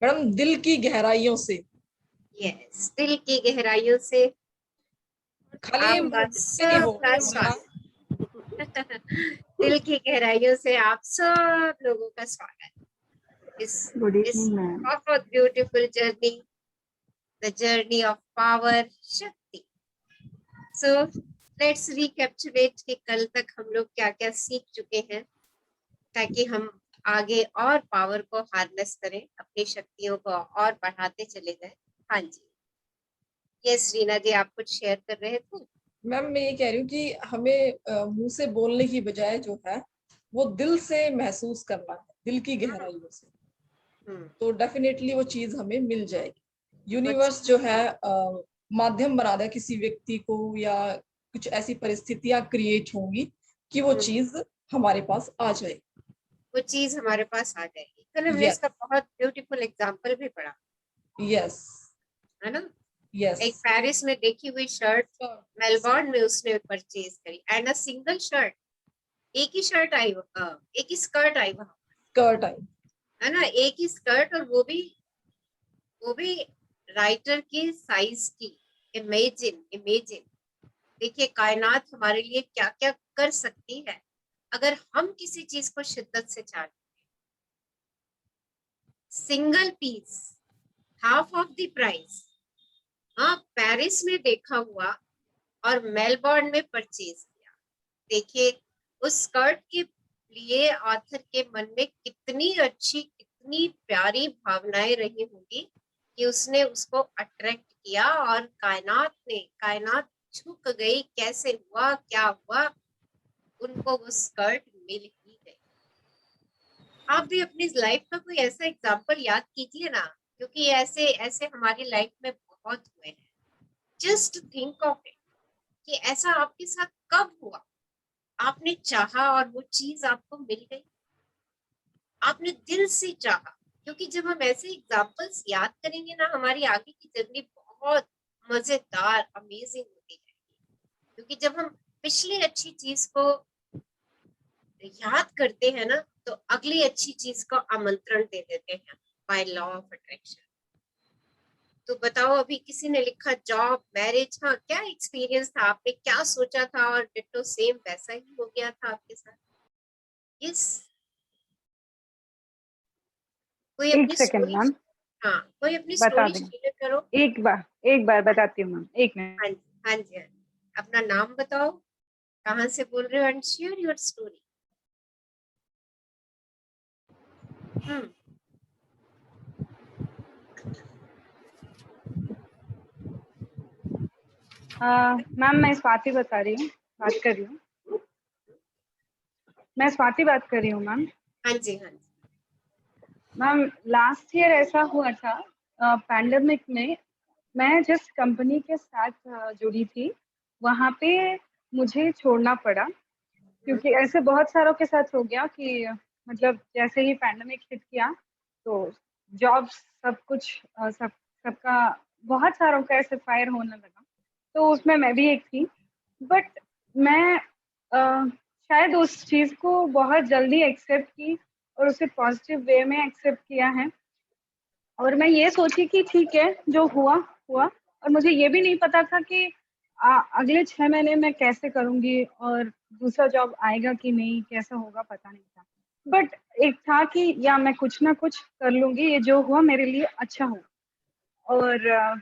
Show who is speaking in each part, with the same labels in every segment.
Speaker 1: Madam दिल की गहराइयों से।
Speaker 2: यस, दिल की गहराइयों से
Speaker 1: खाली
Speaker 2: आपका
Speaker 1: मुंह से नहीं
Speaker 2: सबका
Speaker 1: होगा।
Speaker 2: स्वागत। दिल की गहराइयों से आप सब लोगों का स्वागत
Speaker 3: गुड
Speaker 2: इस
Speaker 3: इवनिंग मैम।
Speaker 2: बहुत beautiful journey, the journey of power Shakti. So let's recapitulate कि कल तक हम लोग क्या क्या सीख चुके हैं, ताकि हम आगे और पावर को हार्नेस करें, अपनी शक्तियों को और बढ़ाते चले जाएं। हाँ जी, यस रीना जी, आप कुछ शेयर कर रहे थे।
Speaker 1: मैम मैं ये कह रही हूँ कि हमें मुंह से बोलने की बजाय जो है वो दिल से महसूस करना है, दिल की गहराइयों से। तो डेफिनेटली वो चीज हमें मिल जाएगी। यूनिवर्स जो है माध्यम बना दे किसी व्यक्ति को, या कुछ ऐसी परिस्थितियां क्रिएट होंगी कि वो चीज हमारे पास आ जाए।
Speaker 2: वो चीज हमारे पास आ जाएगी। कल हमने
Speaker 1: यस
Speaker 2: इसका बहुत ब्यूटीफुल एग्जांपल भी पढ़ा,
Speaker 1: यस
Speaker 2: है ना।
Speaker 1: यस।
Speaker 2: एक पेरिस में देखी हुई शर्ट मेलबोर्न में उसने परचेज करी, एंड अ सिंगल शर्ट, एक ही शर्ट आई, एक ही स्कर्ट आई वहां,
Speaker 1: स्कर्ट आई,
Speaker 2: है ना, एक ही स्कर्ट, और वो भी राइटर की साइज की। इमेजिन इमेजिन, देखिए कायनात हमारे लिए क्या क्या कर सकती है अगर हम किसी चीज को शिद्दत से चाहें। Single piece, half of the price. हाँ, पेरिस में देखा हुआ और मेलबोर्न में परचेज किया। देखिए उस स्कर्ट के लिए ऑथर के मन में कितनी अच्छी, कितनी प्यारी भावनाएं रही होंगी कि उसने उसको अट्रैक्ट किया, और कायनात झुक गई। कैसे हुआ, क्या हुआ, उनको वो स्कर्ट मिल ही गई। आप भी अपनी लाइफ का कोई ऐसा एग्जाम्पल याद कीजिए ना, क्योंकि ऐसे ऐसे हमारी लाइफ में बहुत हुए हैं। जस्ट थिंक ऑफ इट कि ऐसा आपके साथ कब हुआ, आपने चाहा और वो चीज आपको मिल गई, आपने दिल से चाहा। क्योंकि जब हम ऐसे एग्जाम्पल्स याद करेंगे ना, हमारी आगे की जर्नी बहुत मजेदार, अमेजिंग होती जाएगी। क्योंकि जब हम पिछली अच्छी चीज को याद करते हैं ना, तो अगली अच्छी चीज को आमंत्रण दे देते हैं बाय लॉ ऑफ अट्रैक्शन। तो बताओ, अभी किसी ने लिखा जॉब, मैरिज, हाँ क्या एक्सपीरियंस था, आपने क्या सोचा था और डिट्टो सेम वैसा ही हो गया था आपके साथ। यस, कोई
Speaker 3: एक
Speaker 2: अपनी
Speaker 3: सेकंड
Speaker 2: स्टोरी,
Speaker 3: मैम,
Speaker 2: हाँ कोई अपनी
Speaker 3: बता
Speaker 2: स्टोरी
Speaker 3: दें।
Speaker 2: शेयर करो।
Speaker 3: एक बार बताती हूँ मैम, एक मिनट।
Speaker 2: हाँ जी, हाँ जी, हाँ जी। अपना नाम बताओ, कहाँ से बोल रहे हो, and share your story. Hmm.
Speaker 3: Ma'am मैं स्वाति बता रही हूँ, बात कर रही हूँ। मैं स्वाति बात कर रही हूँ मैम।
Speaker 2: हाँ जी, हाँ जी।
Speaker 3: मैम लास्ट ईयर ऐसा हुआ था, पैंडेमिक में मैं जिस कंपनी के साथ जुड़ी थी, वहाँ पे मुझे छोड़ना पड़ा। क्योंकि ऐसे बहुत सारों के साथ हो गया कि मतलब जैसे ही पैंडेमिक हिट किया तो जॉब सब कुछ सबका, बहुत सारों का ऐसे फायर होने लगा। तो उसमें मैं भी एक थी। बट मैं शायद उस चीज़ को बहुत जल्दी एक्सेप्ट की और उसे पॉजिटिव वे में एक्सेप्ट किया है। और मैं ये सोची कि ठीक है, जो हुआ हुआ। और मुझे ये भी नहीं पता था कि अगले 6 महीने में कैसे करूंगी और दूसरा जॉब आएगा कि नहीं, कैसा होगा पता नहीं था। बट एक था कि या मैं कुछ ना कुछ कर लूंगी, ये जो हुआ मेरे लिए अच्छा हो। और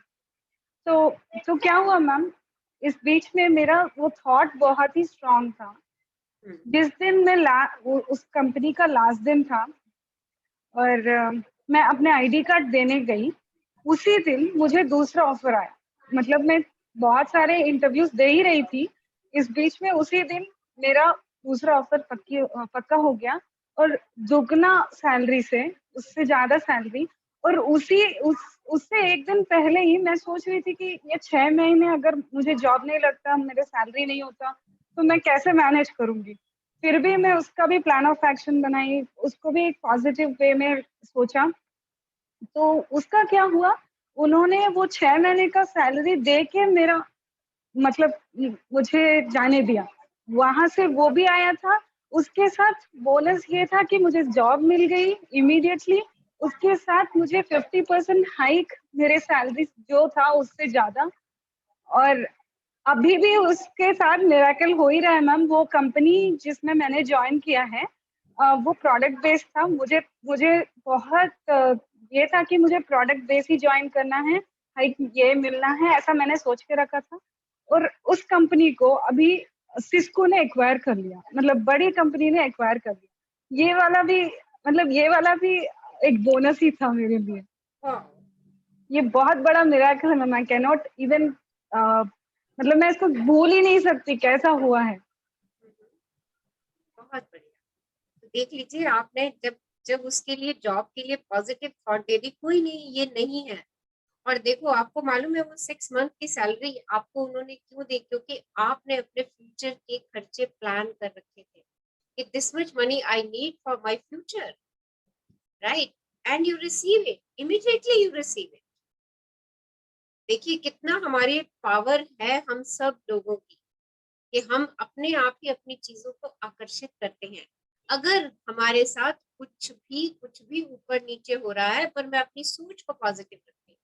Speaker 3: तो क्या हुआ मैम, इस बीच में मेरा वो थॉट बहुत ही स्ट्रांग था। जिस दिन मैं उस कंपनी का लास्ट दिन था और मैं अपने आईडी कार्ड देने गई, उसी दिन मुझे दूसरा ऑफर आया। मतलब मैं बहुत सारे इंटरव्यूज दे ही रही थी, इस बीच में उसी दिन मेरा दूसरा ऑफर पक्का हो गया। और दुगना सैलरी से, उससे ज्यादा सैलरी। और उससे एक दिन पहले ही मैं सोच रही थी कि ये 6 महीने अगर मुझे जॉब नहीं लगता, मेरे सैलरी नहीं होता, तो मैं कैसे मैनेज करूंगी। फिर भी मैं उसका भी प्लान ऑफ एक्शन बनाई, उसको भी एक पॉजिटिव वे में सोचा। तो उसका क्या हुआ, उन्होंने वो 6 महीने का सैलरी दे के मेरा मतलब मुझे जाने दिया। वहां से वो भी आया था, उसके साथ बोनस ये था कि मुझे जॉब मिल गई इमीडिएटली। उसके साथ मुझे 50% हाइक मेरे सैलरी जो था उससे ज्यादा, और अभी भी उसके साथ मिरेकल हो ही रहा है मैम। वो कंपनी जिसमें मैंने ज्वाइन किया है वो प्रोडक्ट बेस्ड था। मुझे मुझे बहुत ये था कि मुझे प्रोडक्ट बेस्ड ही ज्वाइन करना है, हाइक ये मिलना है, ऐसा मैंने सोच के रखा था। और उस कंपनी को अभी सिस्को ने एक्वायर कर लिया, मतलब बड़ी कंपनी ने एक्वायर कर लिया। ये वाला भी, मतलब ये वाला भी एक बोनस ही था मेरे लिए। ये बहुत बड़ा मिरेकल है ma'am. I can not even, मतलब मैं इसको भूल ही नहीं सकती कैसा हुआ है।
Speaker 2: बहुत बढ़िया। तो देख लीजिए, आपने जब जब उसके लिए जॉब के लिए पॉजिटिव थॉट दे दी, कोई नहीं ये नहीं है, और देखो आपको मालूम है वो 6 मंथ की सैलरी आपको उन्होंने क्यों दी? क्योंकि आपने अपने फ्यूचर के खर्चे प्लान कर रखे थे कि this much money I need for my future, right? And you receive it immediately, you receive it. देखिए कितना हमारी पावर है हम सब लोगों की कि हम अपने आप ही अपनी चीजों को आकर्षित करते हैं। अगर हमारे साथ कुछ भी ऊपर नीचे हो रहा है, पर मैं अपनी सोच को पॉजिटिव रखती हूँ,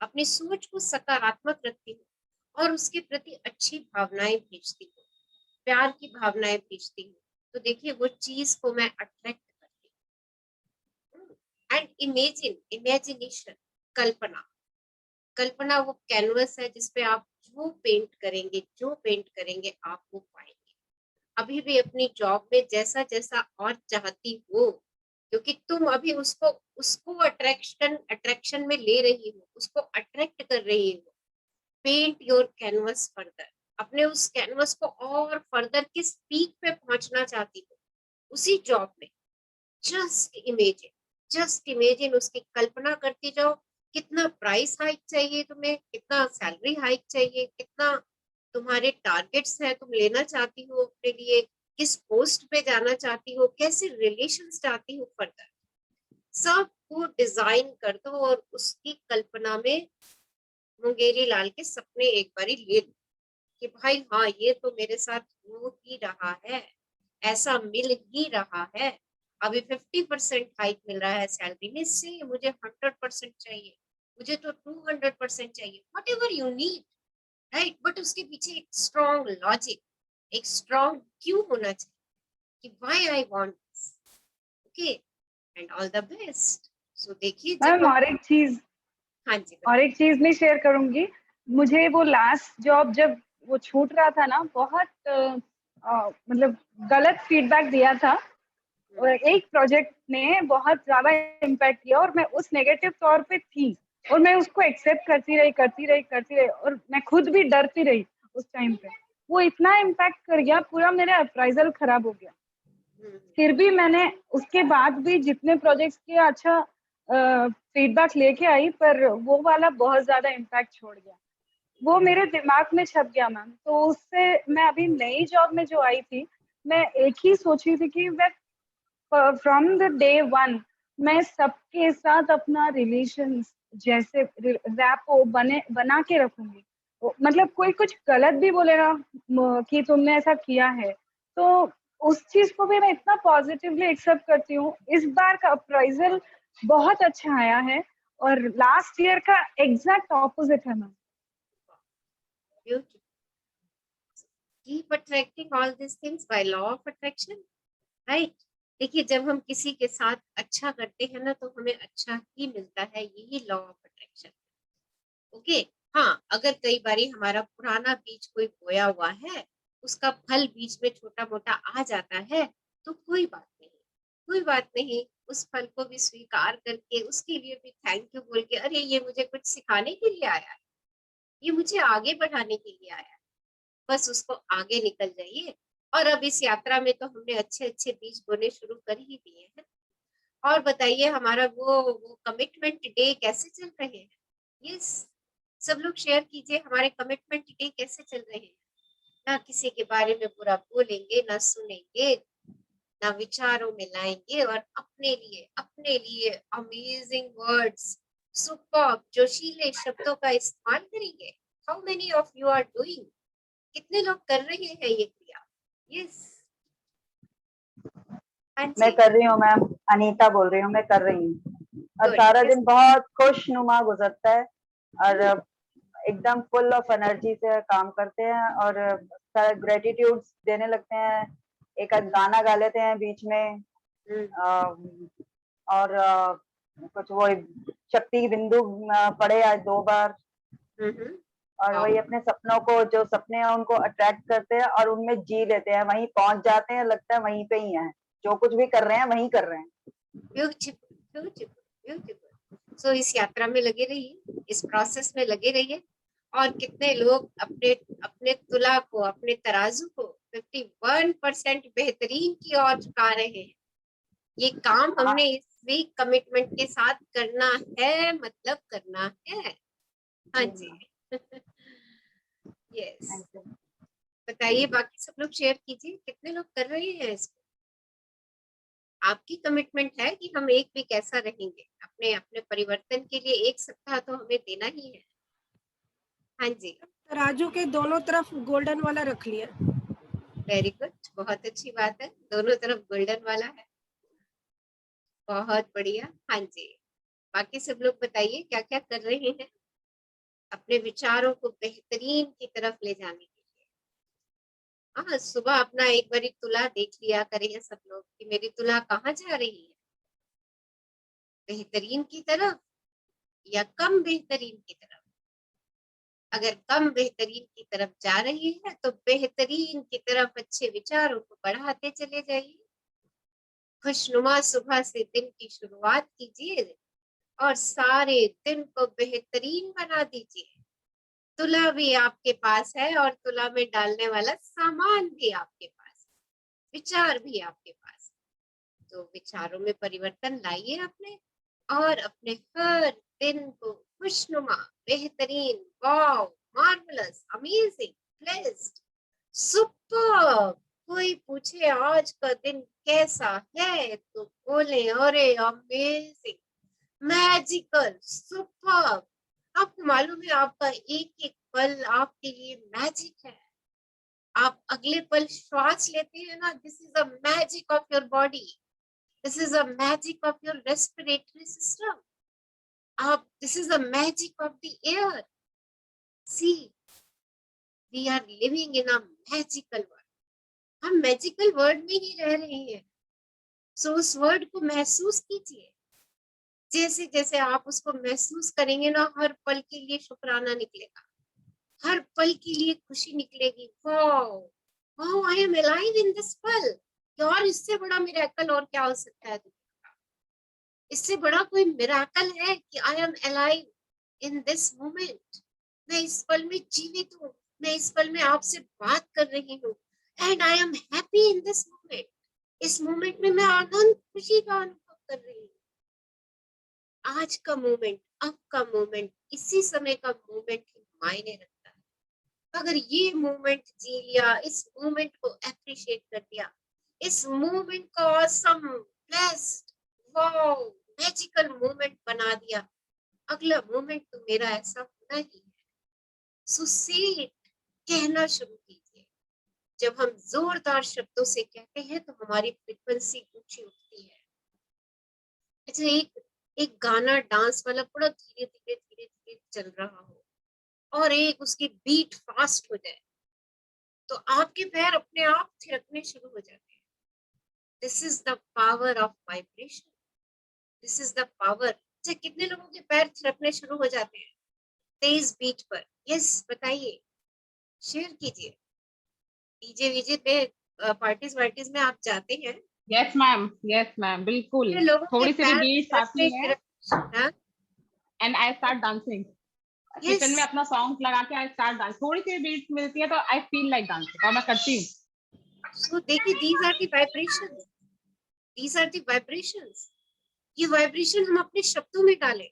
Speaker 2: अपनी सोच को सकारात्मक रखती हूँ और उसके प्रति अच्छी भावनाएं भेजती हूँ, प्यार की भावनाएं भेजती हूँ, तो देखिए वो चीज को मैं अट्रैक्ट करती हूँ। एंड इमेजिनेशन, कल्पना, कल्पना वो कैनवस है जिसपे आप जो पेंट करेंगे आप वो पाएंगे। अभी भी अपनी जॉब में जैसा जैसा और चाहती हो, क्योंकि तुम अभी उसको उसको अट्रैक्शन में ले रही हो, उसको अट्रैक्ट कर रही हो। पेंट योर कैनवस फर्दर, अपने उस कैनवस को और फर्दर किस पीक पे पहुंचना चाहती हो उसी जॉब में। जस्ट इमेजिन उसकी कल्पना करती जाओ। कितना प्राइस हाइक चाहिए तुम्हें, कितना सैलरी हाइक चाहिए, कितना तुम्हारे टारगेट्स है, तुम लेना चाहती हो अपने लिए, किस पोस्ट पे जाना चाहती हो, कैसे रिलेशन चाहती हो फर्दर, सब को डिजाइन कर दो और उसकी कल्पना में मुंगेरी लाल के सपने एक बारी ले लो कि भाई हाँ ये तो मेरे साथ हो ही रहा है, ऐसा मिल ही रहा है। अभी 50% हाइक मिल रहा है सैलरी में, इससे मुझे 100% चाहिए, मुझे तो 200% चाहिए, what ever you need, right? But उसके पीछे एक स्ट्रॉन्ग लॉजिक, एक स्ट्रॉन्ग क्यों होना चाहिए कि why I want this. Okay, and all the best. So देखिए जब
Speaker 3: मैम
Speaker 2: हम,
Speaker 3: और एक चीज,
Speaker 2: हाँ जी
Speaker 3: और एक चीज मैं शेयर करूंगी। मुझे वो लास्ट जॉब जब वो छूट रहा था ना, बहुत मतलब गलत फीडबैक दिया था, और एक प्रोजेक्ट ने बहुत ज्यादा इम्पैक्ट किया, और मैं उस नेगेटिव तौर पे थी, और मैं उसको एक्सेप्ट करती रही, और मैं खुद भी डरती रही उस टाइम पे। वो इतना इम्पैक्ट कर गया, पूरा मेरा अप्राइजल खराब हो गया। फिर भी मैंने उसके बाद भी जितने प्रोजेक्ट्स किए अच्छा फीडबैक लेके आई, पर वो वाला बहुत ज्यादा इम्पैक्ट छोड़ गया। वो मेरे दिमाग में छप गया मैम। तो उससे मैं अभी नई जॉब में जो आई थी, मैं एक ही सोची थी कि मैं फ्रॉम द डे वन मैं सबके साथ अपना रिलेशन जैसे रैपो बना के रखूंगी। मतलब कोई कुछ गलत भी बोलेगा कि तुमने ऐसा किया है, तो उस चीज को भी मैं इतना पॉजिटिवली एक्सेप्ट करती हूँ। इस बार का अप्राइजल बहुत अच्छा आया है, और लास्ट ईयर का एग्जैक्ट ऑपोजिट है ma'am.
Speaker 2: Keep attracting all this things by law of attraction, right? देखिए जब हम किसी के साथ अच्छा करते हैं ना तो हमें अच्छा ही मिलता है, यही लॉ ऑफ अट्रैक्शन। ओके, हाँ अगर कई बारी हमारा पुराना बीज कोई बोया हुआ है, उसका फल बीच में छोटा मोटा आ जाता है, तो कोई बात नहीं, कोई बात नहीं। उस फल को भी स्वीकार करके उसके लिए भी थैंक यू बोल के, अरे ये मुझे कुछ सिखाने के लिए आया है, ये मुझे आगे बढ़ाने के लिए आया है, बस उसको आगे निकल जाइए। और अब इस यात्रा में तो हमने अच्छे अच्छे बीज बोने शुरू कर ही दिए हैं। और बताइए हमारा वो कमिटमेंट डे कैसे चल रहे हैं? यस, सब लोग शेयर कीजिए हमारे कमिटमेंट डे कैसे चल रहे हैं। ना किसी के बारे में बुरा बोलेंगे, ना सुनेंगे, ना विचारों में लाएंगे, और अपने लिए अमेजिंग वर्ड्स, सुपर्ब जोशीले शब्दों का इस्तेमाल करेंगे। How many of you are doing? कितने लोग कर रहे हैं ये क्रिया? यस, हाँ
Speaker 4: मैं
Speaker 2: जी,
Speaker 4: कर रही हूँ मैम, अनीता बोल रही हूँ, मैं कर रही हूँ। और सारा दिन बहुत खुशनुमा गुजरता है और एकदम फुल ऑफ एनर्जी से काम करते हैं और ग्रेटिट्यूड देने लगते हैं, एक आध गाना गा लेते हैं बीच में और कुछ वो शक्ति बिंदु पढ़े आज 2 बार और वही अपने सपनों को, जो सपने हैं उनको अट्रैक्ट करते हैं और उनमें जी लेते हैं, वहीं पहुंच जाते हैं, लगता है वहीं पे ही हैं, जो कुछ भी कर रहे हैं वहीं कर रहे हैं।
Speaker 2: Beautiful beautiful beautiful. सो इस यात्रा में लगे रहिए, इस प्रोसेस में लगे रहिए। और कितने लोग अपने अपने तुला को, अपने तराजू को 51% बेहतरीन की ओर झुका रहे हैं। ये काम हमने इस वीक कमिटमेंट के साथ करना है, मतलब करना है। हाँ जी। यस, बताइए बाकी सब लोग शेयर कीजिए, कितने लोग कर रहे हैं इसको। आपकी कमिटमेंट है कि हम एक वीक ऐसा रहेंगे, अपने अपने परिवर्तन के लिए 1 सप्ताह तो हमें देना ही है। हाँ जी,
Speaker 5: तराजू के दोनों तरफ गोल्डन वाला रख लिया।
Speaker 2: वेरी गुड, बहुत अच्छी बात है, दोनों तरफ गोल्डन वाला है, बहुत बढ़िया। हाँ जी, बाकी सब लोग बताइए क्या क्या कर रहे हैं अपने विचारों को बेहतरीन की तरफ ले जाने के लिए। हाँ, सुबह अपना एक बारी तुला देख लिया करें सब लोग कि मेरी तुला कहाँ जा रही है, बेहतरीन की तरफ या कम बेहतरीन की तरफ। अगर कम बेहतरीन की तरफ जा रही है तो बेहतरीन की तरफ अच्छे विचारों को बढ़ाते चले जाइए। खुशनुमा सुबह से दिन की शुरुआत कीजिए और सारे दिन को बेहतरीन बना दीजिए। तुला भी आपके पास है और तुला में डालने वाला सामान भी आपके पास, विचार भी आपके पास। तो विचारों में परिवर्तन लाइए अपने, और अपने हर दिन को खुशनुमा, बेहतरीन, वाव, मार्वलस, अमेजिंग, ब्लेस्ड, सुपर। कोई पूछे आज का दिन कैसा है तो बोले अरे अमेजिंग, मैजिकल, सुपर। आपको मालूम है आपका एक एक पल आपके लिए मैजिक है। आप अगले पल श्वास लेते हैं ना, this is a magic of your body, this is a magic of your respiratory system. आप, this is a magic of the air. See, we are living in a magical world. हम मैजिकल वर्ल्ड में ही रह रहे हैं। सो उस word को महसूस कीजिए। जैसे जैसे आप उसको महसूस करेंगे ना, हर पल के लिए शुक्राना निकलेगा, हर पल के लिए खुशी निकलेगी। Wow wow, I am alive in this पल। और इससे बड़ा मिरेकल और क्या हो सकता है? इससे बड़ा कोई मिरेकल है कि I am alive in this moment. मैं इस पल में जीवित हूँ, मैं इस पल में आपसे बात कर रही हूँ, and I am happy in this moment. इस मोमेंट में मैं आनंद, खुशी का अनुभव कर रही हूँ। आज का मोमेंट, अब का मोमेंट, इसी समय का मोमेंट मायने रखता है। अगर ये मोमेंट जी लिया, इस मोमेंट को एप्रिशिएट कर दिया, इस मोमेंट को awesome, blessed, wow, magical moment बना दिया, अगला मोमेंट तो मेरा ऐसा होना ही है। सो से इट, कहना शुरू कीजिए। जब हम जोरदार शब्दों से कहते हैं तो हमारी फ्रीक्वेंसी ऊंची उठती है। अच्छा, एक गाना डांस वाला बड़ा धीरे धीरे धीरे धीरे चल रहा हो और एक उसकी बीट फास्ट हो जाए तो आपके पैर अपने आप थिरकने शुरू हो जाते हैं। This is the power of vibration, this is the power. अच्छा, कितने लोगों के पैर थिरकने शुरू हो जाते हैं तेज बीट पर? यस, बताइए, शेयर कीजिए। डीजे वीजे पे पार्टीज वार्टीज में आप जाते हैं?
Speaker 6: यस मैम, बिल्कुल। थोड़ी सी भी बीट आती है and I start dancing. Kitchen में अपना सॉन्ग लगा के आई स्टार्ट डांस। थोड़ी सी बीट मिलती है तो आई फील लाइक डांसिंग और मैं करती हूँ।
Speaker 2: सो देखिए, these are the vibrations, these are the vibrations। ये वाइब्रेशन हम अपने शब्दों में डालें।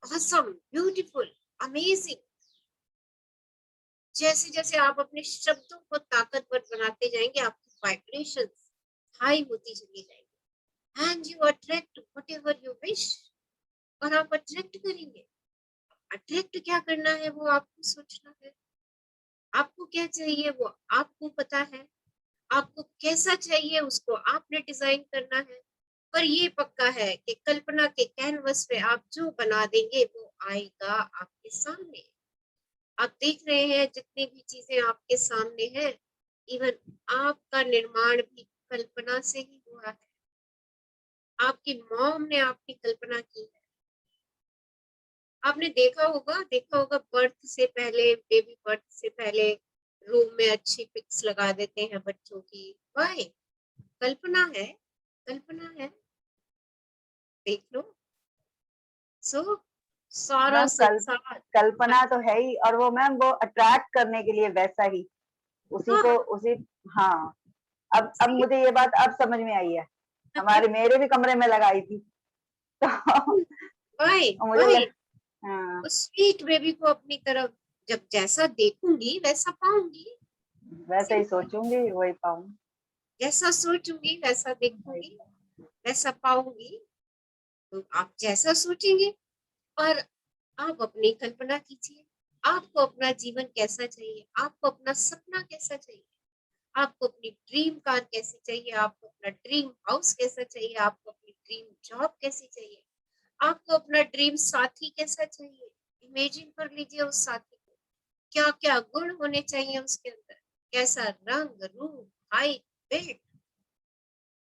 Speaker 2: awesome, beautiful, amazing। जैसे जैसे आप अपने शब्दों को ताकतवर बनाते जाएंगे, आपकी वाइब्रेशंस हाई होती चली जाएंगी, and you attract whatever you wish. और आप अट्रैक्ट करेंगे। अट्रैक्ट क्या करना है वो आपको सोचना है। आपको क्या चाहिए वो आपको पता है। आपको कैसा चाहिए उसको आपने डिजाइन करना है। पर ये पक्का है कि कल्पना के कैनवस पे आप जो बना देंगे वो आएगा आपके सामने। आप देख रहे हैं जितनी भी चीजें आपके सामने हैं, इवन आपका निर्माण भी कल्पना से ही हुआ है। आपकी मॉम ने आपकी कल्पना की है। आपने देखा होगा बर्थ से पहले, बेबी बर्थ से पहले रूम में अच्छी पिक्स लगा देते हैं बच्चों की। वाई? कल्पना है, कल्पना है, देख लो। सो सारा
Speaker 4: मैम
Speaker 2: संसार
Speaker 4: कल्पना तो है ही, और वो मैम वो अट्रैक्ट करने के लिए वैसा ही उसी को उसी। हाँ, अब मुझे ये बात अब समझ में आई है, मेरे भी कमरे में लगाई थी तो मुझे
Speaker 2: वही
Speaker 4: हाँ,
Speaker 2: उस स्वीट बेबी को अपनी तरफ जब जैसा देखूंगी वैसा पाऊंगी,
Speaker 4: वैसे ही सोचूंगी वही पाऊंगी,
Speaker 2: जैसा सोचूंगी वैसा देखूंगी वैसा पाऊंगी। तो आप जैसा सोचेंगे और आप अपनी कल्पना कीजिए, आपको अपना जीवन कैसा चाहिए, आपको अपना सपना कैसा चाहिए, आपको अपनी ड्रीम कार कैसी चाहिए, आपको अपना ड्रीम हाउस कैसा चाहिए, आपको अपनी ड्रीम जॉब कैसी चाहिए, आपको अपना ड्रीम साथी कैसा चाहिए। इमेजिन कर लीजिए उस साथी को, क्या क्या गुण होने चाहिए उसके अंदर, कैसा रंग रूप हाइट वेट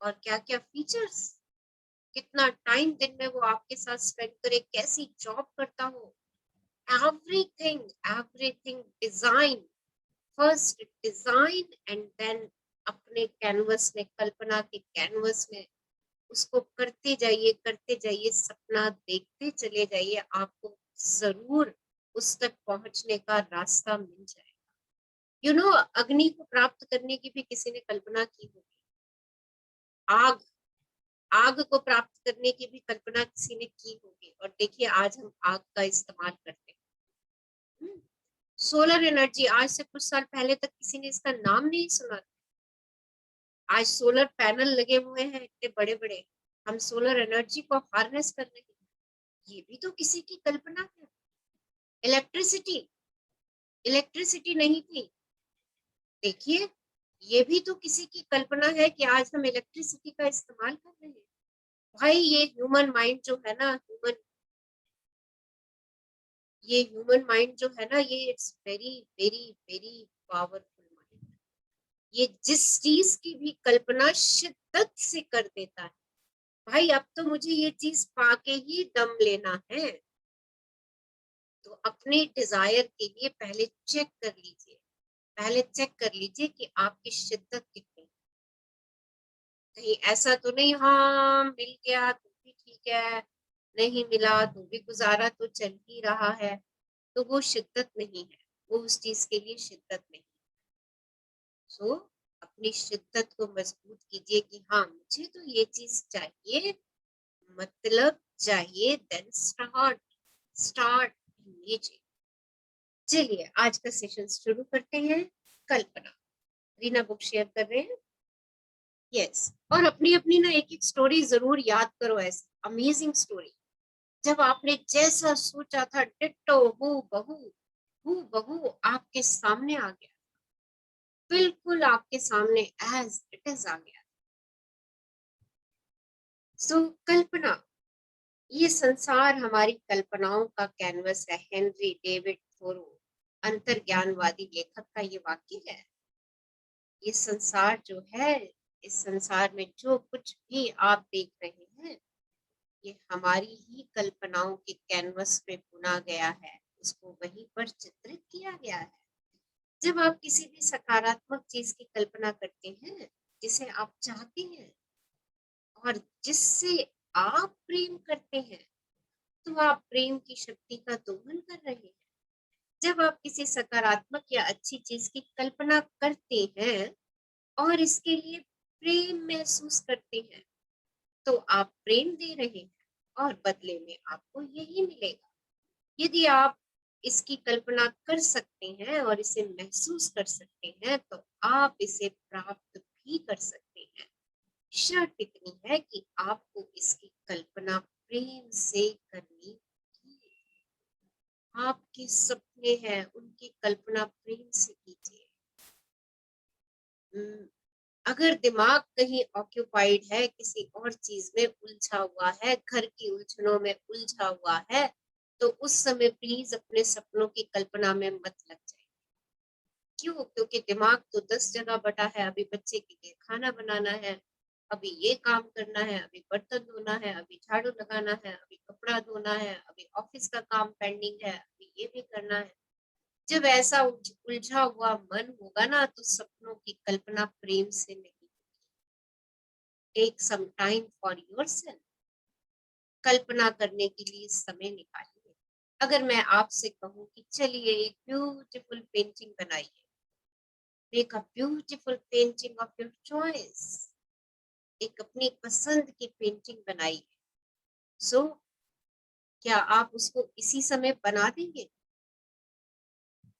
Speaker 2: और क्या क्या फीचर्स, कितना टाइम दिन में वो आपके साथ स्पेंड करे, कैसी जॉब करता हो, everything everything design, first design and then अपने कैनवस में, कल्पना के कैनवस में उसको करते जाइए, सपना देखते चले जाइए, आपको जरूर उस तक पहुंचने का रास्ता मिल जाएगा। यू नो, अग्नि को प्राप्त करने की भी किसी ने कल्पना की होगी, आग आग को प्राप्त करने की भी कल्पना किसी ने की होगी, और देखिए आज हम आग का इस्तेमाल करते हैं। सोलर एनर्जी, आज से कुछ साल पहले तक किसी ने इसका नाम नहीं सुना। आज सोलर पैनल लगे हुए हैं इतने बड़े बड़े, हम सोलर एनर्जी को हार्नेस कर रहे हैं, ये भी तो किसी की कल्पना है। इलेक्ट्रिसिटी इलेक्ट्रिसिटी नहीं थी, देखिए ये भी तो किसी की कल्पना है कि आज हम इलेक्ट्रिसिटी का इस्तेमाल कर रहे हैं। भाई ये ह्यूमन माइंड जो है ना, ह्यूमन माइंड जो है ना, ये it's very very very powerful mind. ये जिस चीज की भी कल्पना शिद्दत से कर देता है, भाई अब तो मुझे ये चीज पाके ही दम लेना है, तो अपने डिजायर के लिए पहले चेक कर लीजिए कि आपकी शिद्दत कितनी है। कहीं ऐसा तो नहीं, हाँ मिल गया तो भी ठीक है, नहीं मिला तो भी गुजारा तो चल ही रहा है, तो वो शिद्दत नहीं है, वो उस चीज के लिए शिद्दत नहीं। सो अपनी शिद्दत को मजबूत कीजिए कि हाँ मुझे तो ये चीज चाहिए, मतलब चाहिए, देन स्टार्ट इमीडिएटली। चलिए आज का सेशन शुरू करते हैं। कल्पना, रीना बुक शेयर कर रहे हैं। यस, और अपनी अपनी ना एक एक स्टोरी जरूर याद करो, ऐसी अमेजिंग स्टोरी जब आपने जैसा सोचा था डिट्टो हू बहू आपके सामने आ गया, बिल्कुल आपके सामने एज इट इज आ गया। सो कल्पना, ये संसार हमारी कल्पनाओं का कैनवस है। हेनरी डेविड थोरो, अंतर्ज्ञानवादी लेखक का ये वाक्य है। ये संसार जो है, इस संसार में जो कुछ भी आप देख रहे हैं, ये हमारी ही कल्पनाओं के कैनवस पे बुना गया है, उसको वहीं पर चित्रित किया गया है। जब आप किसी भी सकारात्मक चीज की कल्पना करते हैं जिसे आप चाहते हैं और जिससे आप प्रेम करते हैं, तो आप प्रेम की शक्ति का दोहन कर रहे हैं। जब आप किसी सकारात्मक या अच्छी चीज की कल्पना करते हैं और इसके लिए प्रेम महसूस करते हैं, तो आप प्रेम दे रहे हैं और बदले में आपको यही मिलेगा। यदि आप इसकी कल्पना कर सकते हैं और इसे महसूस कर सकते हैं, तो आप इसे प्राप्त भी कर सकते हैं। शर्त इतनी है कि आपको इसकी कल्पना प्रेम से करनी होगी। आपके सपने हैं, उनकी कल्पना प्रेम से कीजिए। अगर दिमाग कहीं ऑक्यूपाइड है, किसी और चीज में उलझा हुआ है, घर की उलझनों में उलझा हुआ है, तो उस समय प्लीज अपने सपनों की कल्पना में मत लग जाए। क्यों? क्योंकि दिमाग तो 10 जगह बटा है। अभी बच्चे के लिए खाना बनाना है, अभी ये काम करना है, अभी बर्तन धोना है, अभी झाड़ू लगाना है, अभी कपड़ा धोना है, अभी ऑफिस का काम पेंडिंग है, अभी ये भी करना है। जब ऐसा उलझा हुआ मन होगा ना, तो सपनों की कल्पना प्रेम से नहीं। Take some time for yourself. कल्पना करने के लिए समय निकालिए। अगर मैं आपसे कहूँ कि चलिए एक ब्यूटीफुल पेंटिंग बनाइए, make a beautiful painting of your choice, एक अपनी पसंद की पेंटिंग बनाइए, सो क्या आप उसको इसी समय बना देंगे?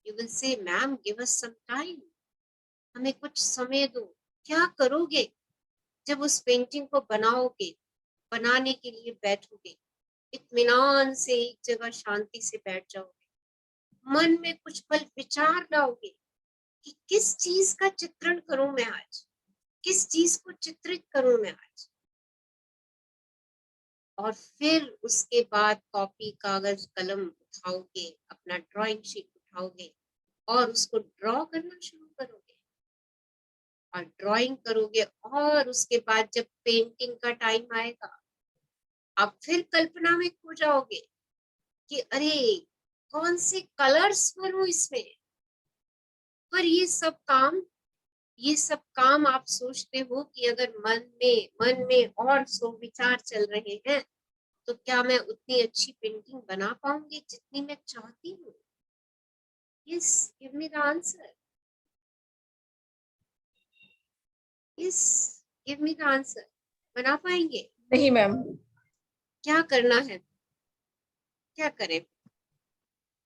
Speaker 2: You will say ma'am give us some time, हमें कुछ समय दो। क्या करोगे जब उस पेंटिंग को बनाओगे, बनाने के लिए बैठोगे, इत्मीनान से एक जगह शांति से बैठ जाओगे, मन में कुछ पल विचार लाओगे कि किस चीज का चित्रण करूं मैं आज, किस चीज को चित्रित करूं मैं आज। और फिर उसके बाद कॉपी कागज कलम उठाओगे, अपना ड्राइंग शीट उठाओगे और उसको ड्रॉ करना शुरू करोगे और ड्राइंग करोगे। और उसके बाद जब पेंटिंग का टाइम आएगा, आप फिर कल्पना में खो जाओगे कि अरे कौन से कलर्स भरूं इसमें। पर ये सब काम आप सोचते हो कि अगर मन में और सौ विचार चल रहे हैं, तो क्या मैं उतनी अच्छी पेंटिंग बना पाऊंगी जितनी मैं चाहती हूँ? Yes, give me the answer. Yes, give me the answer. बना पाएंगे?
Speaker 1: नहीं मैम।
Speaker 2: क्या करना है? क्या करें?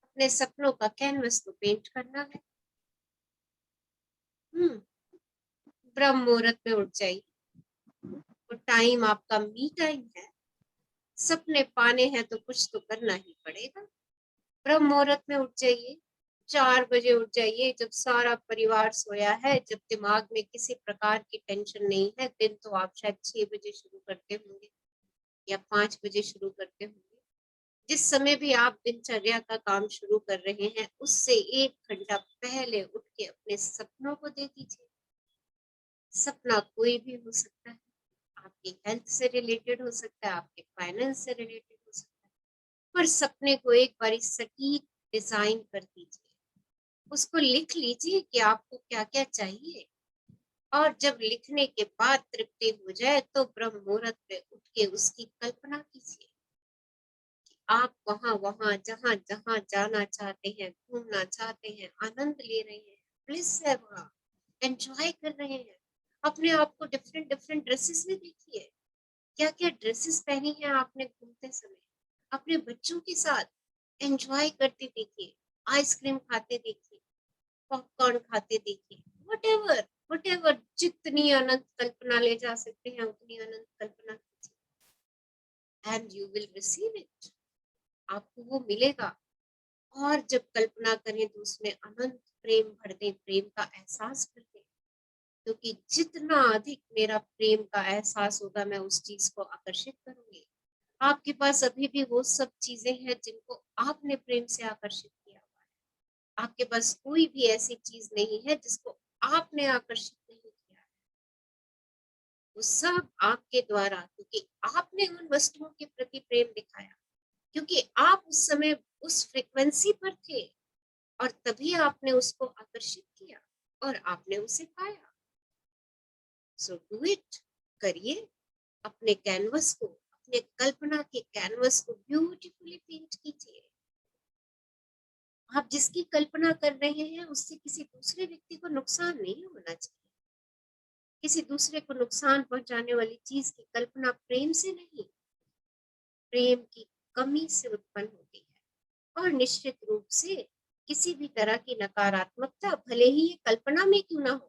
Speaker 2: अपने सपनों का कैनवस तो पेंट करना है। ब्रह्म मुहूर्त में उठ जाइए, वो टाइम आपका मी टाइम है। सपने पाने हैं तो कुछ तो करना ही पड़ेगा। ब्रह्म मुहूर्त में उठ जाइए, 4 बजे उठ जाइए, जब सारा परिवार सोया है, जब दिमाग में किसी प्रकार की टेंशन नहीं है। दिन तो आप शायद 6 बजे शुरू करते होंगे या 5 बजे शुरू करते होंगे। जिस समय भी आप दिनचर्या का काम शुरू कर रहे हैं, उससे 1 घंटा पहले उठ के अपने सपनों को दे दीजिए। सपना कोई भी हो सकता है, आपकी हेल्थ से रिलेटेड हो सकता है, आपके फाइनेंस से रिलेटेड हो सकता है, पर सपने को एक बारी सटीक डिजाइन कर दीजिए, उसको लिख लीजिए कि आपको क्या क्या चाहिए। और जब लिखने के बाद तृप्ति हो जाए, तो ब्रह्म मुहूर्त में उठ के उसकी कल्पना कीजिए कि आप वहां वहां जहां जहां जाना चाहते हैं, घूमना चाहते हैं, आनंद ले रहे हैं, ब्लिस है वहां, एंजॉय कर रहे हैं। अपने आप को डिफरेंट डिफरेंट ड्रेसेस में देखिए, क्या क्या ड्रेसेस पहनी है आपने घूमते समय। अपने बच्चों के साथ एंजॉय करते देखिए, आइसक्रीम खाते देखिए, पॉपकॉर्न खाते देखिए, वट एवर जितनी अनंत कल्पना ले जा सकते हैं उतनी अनंत कल्पना कीजिए, and you will receive it. आपको वो मिलेगा। और जब कल्पना करें तो उसमें अनंत प्रेम भर दें, प्रेम का एहसास कर दें, क्योंकि जितना अधिक मेरा प्रेम का एहसास होगा, मैं उस चीज को आकर्षित करूंगी। आपके पास अभी भी वो सब चीजें हैं जिनको आपने प्रेम से आकर्षित किया हुआ है। आपके पास कोई भी ऐसी चीज नहीं है जिसको आपने आकर्षित नहीं किया है। वो सब आपके द्वारा, क्योंकि आपने उन वस्तुओं के प्रति प्रेम दिखाया, क्योंकि आप उस समय उस फ्रिक्वेंसी पर थे, और तभी आपने उसको आकर्षित किया और आपने उसे पाया। सो डू इट, करिए। अपने कैनवस को, अपने कल्पना के कैनवस को ब्यूटीफुली पेंट कीजिए। आप जिसकी कल्पना कर रहे हैं उससे किसी दूसरे व्यक्ति को नुकसान नहीं होना चाहिए। किसी दूसरे को नुकसान पहुंचाने वाली चीज की कल्पना प्रेम से नहीं, प्रेम की कमी से उत्पन्न होती है। और निश्चित रूप से किसी भी तरह की नकारात्मकता, भले ही ये कल्पना में क्यों ना हो,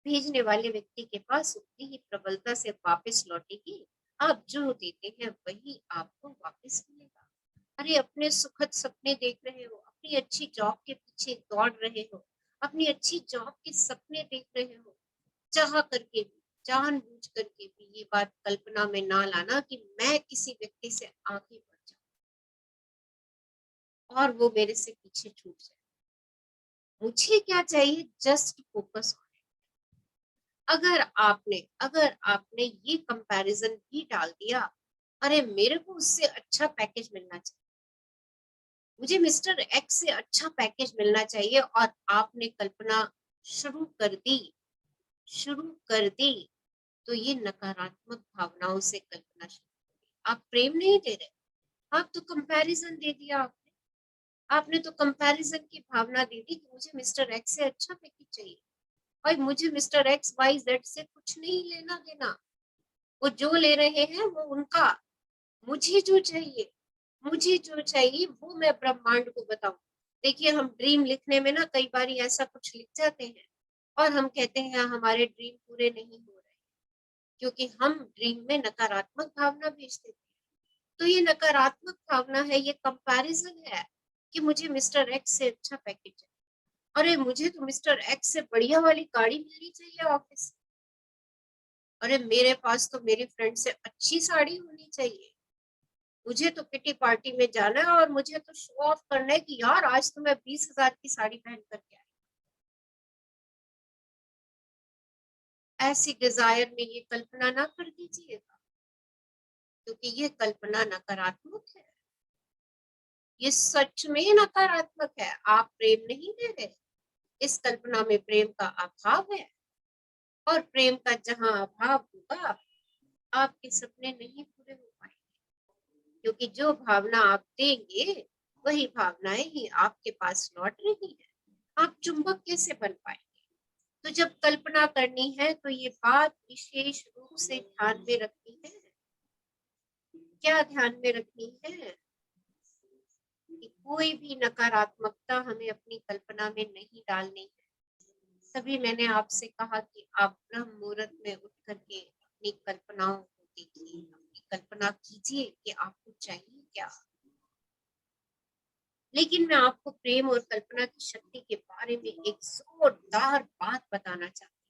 Speaker 2: भेजने वाले व्यक्ति के पास उतनी ही प्रबलता से वापस लौटेगी। आप जो देते हैं वही आपको वापस मिलेगा। अरे अपने सुखद सपने देख रहे हो, अपनी अच्छी जॉब के पीछे दौड़ रहे हो, अपनी अच्छी जॉब के सपने देख रहे हो, चाह करके भी, जानबूझ करके भी ये बात कल्पना में ना लाना कि मैं किसी व्यक्ति से आगे बढ़ जाऊं और वो मेरे से पीछे छूट जाए। मुझे क्या चाहिए? Just focus on it. अगर आपने ये कंपैरिजन भी डाल दिया, अरे मेरे को उससे अच्छा पैकेज मिलना चाहिए, मुझे मिस्टर एक्स से अच्छा पैकेज मिलना चाहिए, और आपने कल्पना शुरू कर दी, तो ये नकारात्मक भावनाओं से कल्पना शुरू कर दी। आप प्रेम नहीं दे रहे, आप तो कंपैरिजन दे दिया। आपने तो कंपैरिजन की भावना दे दी कि मुझे मिस्टर एक्स से अच्छा पैकेज चाहिए, और मुझे मिस्टर एक्स वाई जेड से कुछ नहीं लेना देना, वो जो ले रहे हैं वो उनका, मुझे जो चाहिए वो मैं ब्रह्मांड को बताऊं। देखिए, हम ड्रीम लिखने में ना कई बार ऐसा कुछ लिख जाते हैं और हम कहते हैं हमारे ड्रीम पूरे नहीं हो रहे, क्योंकि हम ड्रीम में नकारात्मक भावना भेज देते हैं। तो ये नकारात्मक भावना है, ये कंपैरिजन है कि मुझे मिस्टर एक्स से अच्छा पैकेज चाहिए, अरे मुझे तो मिस्टर एक्स से बढ़िया वाली गाड़ी मिलनी चाहिए ऑफिस, अरे मेरे पास तो मेरी फ्रेंड से अच्छी साड़ी होनी चाहिए, मुझे तो किटी पार्टी में जाना है और मुझे तो शो ऑफ करना है कि यार आज तो मैं 20,000 की साड़ी पहन करके आई। ऐसी डिजायर में ये कल्पना ना कर दीजिएगा, क्योंकि ये कल्पना नकारात्मक है, ये सच में नकारात्मक है। आप प्रेम नहीं दे रहे, इस कल्पना में प्रेम का अभाव है, और प्रेम का जहां अभाव होगा आपके सपने नहीं पूरे हो पाएंगे, क्योंकि जो भावना आप देंगे वही भावनाएं ही आपके पास लौट रही है। आप चुंबक कैसे बन पाएंगे? तो जब कल्पना करनी है तो ये बात विशेष रूप से ध्यान में रखनी है। क्या ध्यान में रखनी है? कि कोई भी नकारात्मकता हमें अपनी कल्पना में नहीं डालनी है। तभी मैंने आपसे कहा कि आप ब्रह्म मुहूर्त में उठ करके अपनी कल्पनाओं को देखिए, अपनी कल्पना कीजिए कि आपको चाहिए क्या। लेकिन मैं आपको प्रेम और कल्पना की शक्ति के बारे में एक जोरदार बात बताना चाहती हूँ।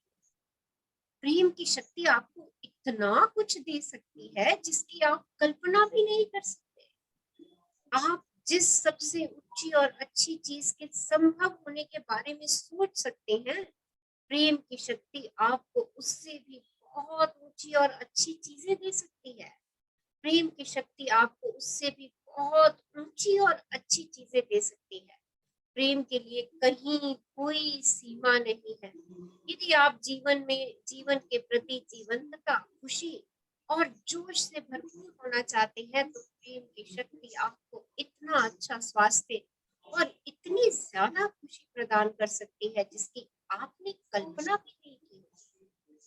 Speaker 2: प्रेम की शक्ति आपको इतना कुछ दे सकती है जिसकी आप कल्पना भी नहीं कर सकते। आप जिस सबसे ऊंची और अच्छी चीज के संभव होने के बारे में सोच सकते हैं, प्रेम की शक्ति आपको उससे भी बहुत ऊंची और अच्छी चीजें दे सकती है। प्रेम की शक्ति आपको उससे भी बहुत ऊंची और अच्छी चीजें दे सकती है। प्रेम के लिए कहीं कोई सीमा नहीं है। यदि आप जीवन के प्रति जीवंतता, खुशी और जोश से भरपूर होना चाहते हैं, तो प्रेम की शक्ति आपको इतना अच्छा स्वास्थ्य और इतनी ज्यादा खुशी प्रदान कर सकती है जिसकी आपने कल्पना भी नहीं की।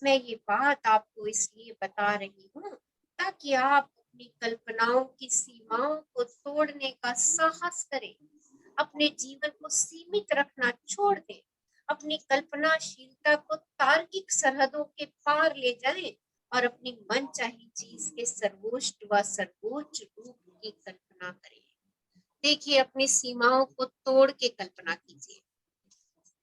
Speaker 2: मैं ये बात आपको इसलिए बता रही हूँ ताकि आप अपनी कल्पनाओं की सीमाओं को तोड़ने का साहस करें, अपने जीवन को सीमित रखना छोड़ दें, अपनी कल्पनाशीलता को तार्किक सरहदों के पार ले जाएं और अपनी मनचाही चीज के सर्वोच्च रूप की कल्पना करें। देखिए, अपनी सीमाओं को तोड़ के कल्पना कीजिए।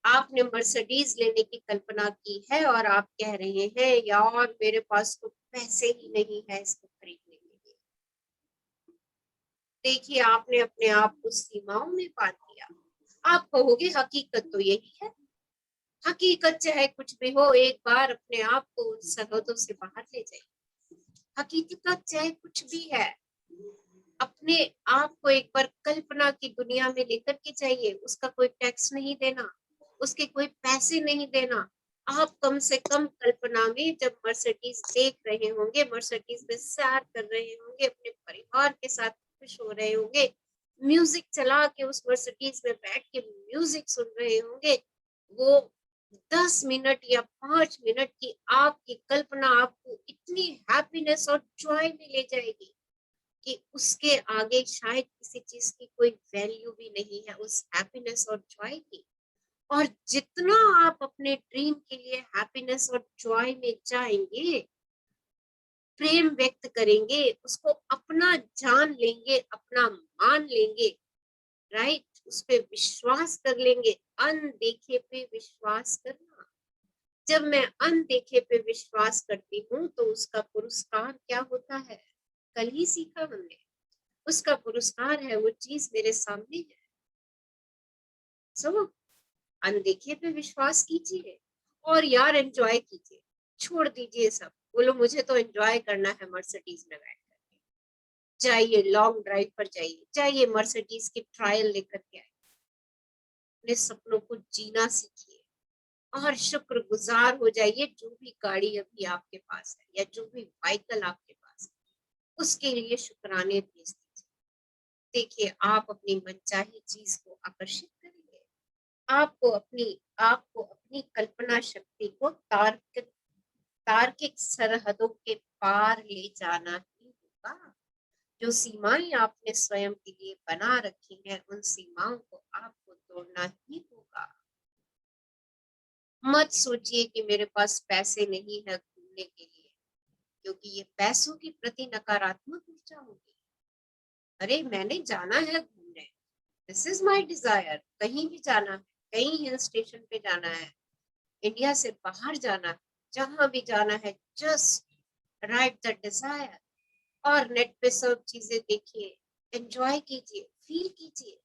Speaker 2: आपने मर्सिडीज लेने की कल्पना की है और आप कह रहे हैं यार मेरे पास तो पैसे ही नहीं है इसको खरीदने के लिए। देखिए, आपने अपने आप को सीमाओं में बांध दिया। आप कहोगे हकीकत तो यही है। हकीकत चाहे कुछ भी हो, एक बार अपने आप को उन सरहदों से बाहर ले जाइए। हकीकत चाहे कुछ भी है, अपने आप को एक बार कल्पना की दुनिया में लेकर के जाइए। उसका कोई टैक्स नहीं देना, उसके कोई पैसे नहीं देना। आप कम से कम कल्पना में जब मर्सिडीज देख रहे होंगे, मर्सिडीज में सैर कर रहे होंगे, अपने परिवार के साथ खुश हो रहे होंगे, म्यूजिक चला के उस मर्सिडीज में बैठ के म्यूजिक सुन रहे होंगे, वो 10 मिनट या 5 मिनट की आपकी कल्पना आपको इतनी हैप्पीनेस और जॉय में ले जाएगी कि उसके आगे शायद किसी चीज की कोई वैल्यू भी नहीं है, उस हैप्पीनेस और जॉय की। और जितना आप अपने ड्रीम के लिए हैप्पीनेस और जॉय में जाएंगे, प्रेम व्यक्त करेंगे, उसको अपना जान लेंगे, अपना मान लेंगे, राइट, उस पे विश्वास कर लेंगे। अनदेखे पे विश्वास करना, जब मैं अनदेखे पे विश्वास करती हूँ तो उसका पुरस्कार क्या होता है, कल ही सीखा हमने। उसका पुरस्कार है वो चीज मेरे सामने है। सो अनदेखे पे विश्वास कीजिए और यार एंजॉय कीजिए, छोड़ दीजिए सब। बोलो मुझे तो एंजॉय करना है मर्सिडीज में बैठ करके। जाइए लॉन्ग ड्राइव पर जाइए मर्सिडीज की ट्रायल लेकर के आइए। अपने सपनों को जीना सीखिए और शुक्रगुजार हो जाइए जो भी गाड़ी अभी आपके पास है या जो भी व्हीकल आपके पास है, उसके लिए शुक्राने भेज दीजिए। देखिए आप अपनी मनचाही चीज को आकर्षित करेंगे। आपको अपनी कल्पना शक्ति को तार्किक सरहदों के पार ले जाना ही होगा। जो सीमाएं आपने स्वयं के लिए बना रखी हैं, उन सीमाओं को आपको तोड़ना ही होगा। मत सोचिए कि मेरे पास पैसे नहीं है घूमने के लिए, क्योंकि ये पैसों के प्रति नकारात्मक ऊर्जा होगी। अरे मैंने जाना है घूमने, दिस इज माय डिजायर, कहीं भी जाना है, कहीं हिल स्टेशन पे जाना है, इंडिया से बाहर जाना है, जहां भी जाना है, जस्ट राइट द डिजायर। और नेट पे सब चीजें देखिए, एंजॉय कीजिए, फील कीजिए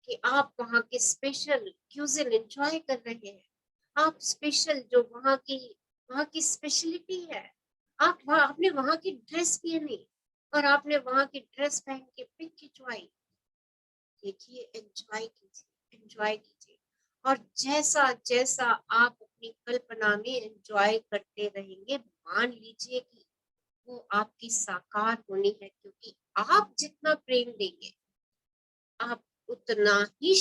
Speaker 2: कि आप वहाँ के स्पेशल क्यूजिन एंजॉय कर रहे हैं। आप स्पेशल जो वहाँ की स्पेशलिटी है, आपने वहाँ की ड्रेस पहनी और आपने वहाँ की ड्रेस पहन के पिक खिंचवाई। देखिए एंजॉय कीजिए, एंजॉय कीजिए। और जैसा जैसा आप अपनी कल्पना में एंजॉय करते रहेंगे, मान लीजिए कि वो आपकी साकार होनी है, क्योंकि आप जितना प्रेम देंगे आप उतना ही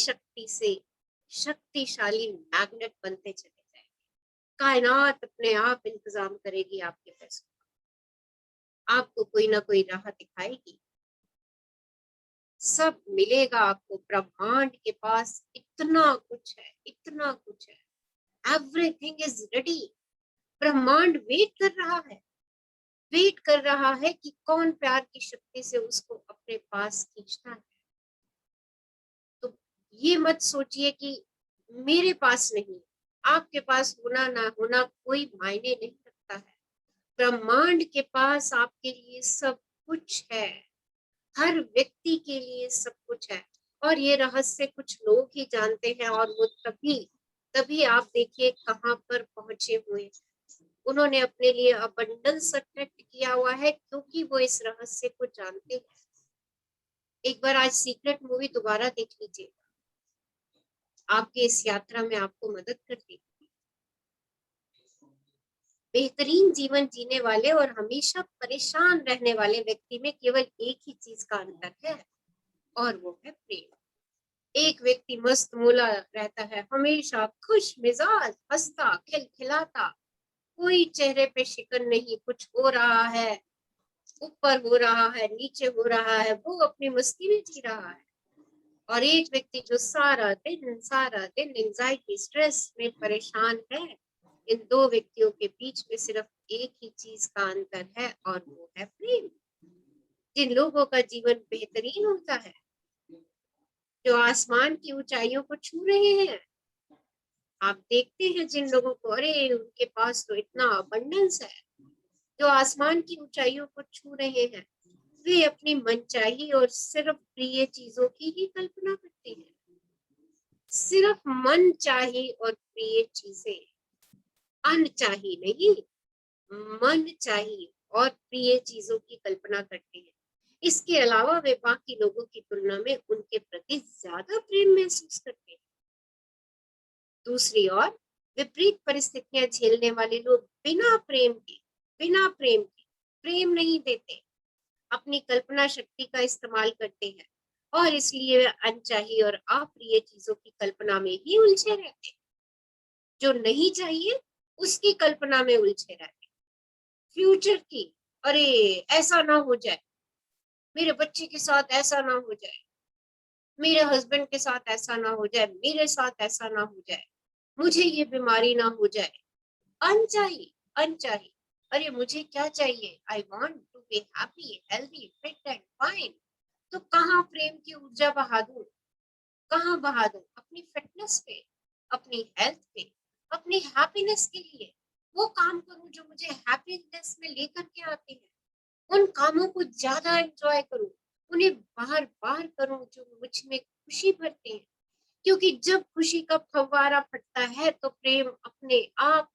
Speaker 2: शक्तिशाली मैग्नेट बनते चले जाएंगे। कायनात अपने आप इंतजाम करेगी आपके पैसों का, आपको कोई ना कोई राह दिखाएगी, सब मिलेगा आपको। ब्रह्मांड के पास इतना कुछ है, इतना कुछ है, एवरीथिंग इज रेडी। ब्रह्मांड वेट कर रहा है कि कौन प्यार की शक्ति से उसको अपने पास खींचता है। तो ये मत सोचिए कि मेरे पास नहीं, आपके पास होना ना होना कोई मायने नहीं रखता है। ब्रह्मांड के पास आपके लिए सब कुछ है, हर व्यक्ति के लिए सब कुछ है। और ये रहस्य कुछ लोग ही जानते हैं, और वो तभी आप देखिए कहाँ पर पहुंचे हुए हैं। उन्होंने अपने लिए अबंडेंस अट्रैक्ट किया हुआ है, क्योंकि वो इस रहस्य को जानते हैं। एक बार आज सीक्रेट मूवी दोबारा देख लीजिए, आपके इस यात्रा में आपको मदद करती। बेहतरीन जीवन जीने वाले और हमेशा परेशान रहने वाले व्यक्ति में केवल एक ही चीज का अंतर है, और वो है प्रेम। एक व्यक्ति मस्त मोला रहता है, हमेशा खुश मिजाज, हंसता खिलखिलाता, कोई चेहरे पे शिकन नहीं, कुछ हो रहा है, ऊपर हो रहा है, नीचे हो रहा है, वो अपनी मस्ती में जी रहा है। और एक व्यक्ति जो सारा दिन एंजाइटी स्ट्रेस में परेशान है, इन दो व्यक्तियों के बीच में सिर्फ एक ही चीज का अंतर है, और वो है प्रेम। जिन लोगों का जीवन बेहतरीन होता है, जो आसमान की ऊंचाइयों को छू रहे हैं, आप देखते हैं जिन लोगों को, अरे उनके पास तो इतना अबंडेंस है, जो आसमान की ऊंचाइयों को छू रहे हैं, वे अपनी मनचाही और सिर्फ प्रिय चीजों की ही कल्पना करते हैं। सिर्फ मन चाही और प्रिय चीजें, अनचाही नहीं, मन चाही और प्रिय चीजों की कल्पना करते हैं। इसके अलावा वे बाकी लोगों की तुलना में उनके प्रति ज्यादा प्रेम महसूस करते हैं। दूसरी ओर विपरीत परिस्थितियां झेलने वाले लोग बिना प्रेम के प्रेम नहीं देते, अपनी कल्पना शक्ति का इस्तेमाल करते हैं, और इसलिए वे अनचाही और अप्रिय चीजों की कल्पना में ही उलझे रहते हैं। जो नहीं चाहिए उसकी कल्पना में उलझे रहते हैं। फ्यूचर की, अरे ऐसा ना हो जाए, मेरे बच्चे के साथ ऐसा ना हो जाए, मेरे हस्बैंड के साथ ऐसा ना हो जाए, मेरे साथ ऐसा ना हो जाए, मुझे ये बीमारी ना हो जाए। अनचाही। अरे मुझे क्या चाहिए, I want to be happy, healthy, fit and fine. तो कहाँ प्रेम की ऊर्जा बहा दूं, कहाँ बहा दूं? अपनी फिटनेस पे, अपनी हेल्थ पे, अपनी हैप्पीनेस के लिए वो काम करूं जो मुझे हैप्पीनेस में लेकर के आते हैं। उन कामों को ज्यादा एंजॉय करूं, उन्हें बार बार करूं जो मुझ में खुशी भरते हैं। क्योंकि जब खुशी का फव्वारा फटता है तो प्रेम अपने आप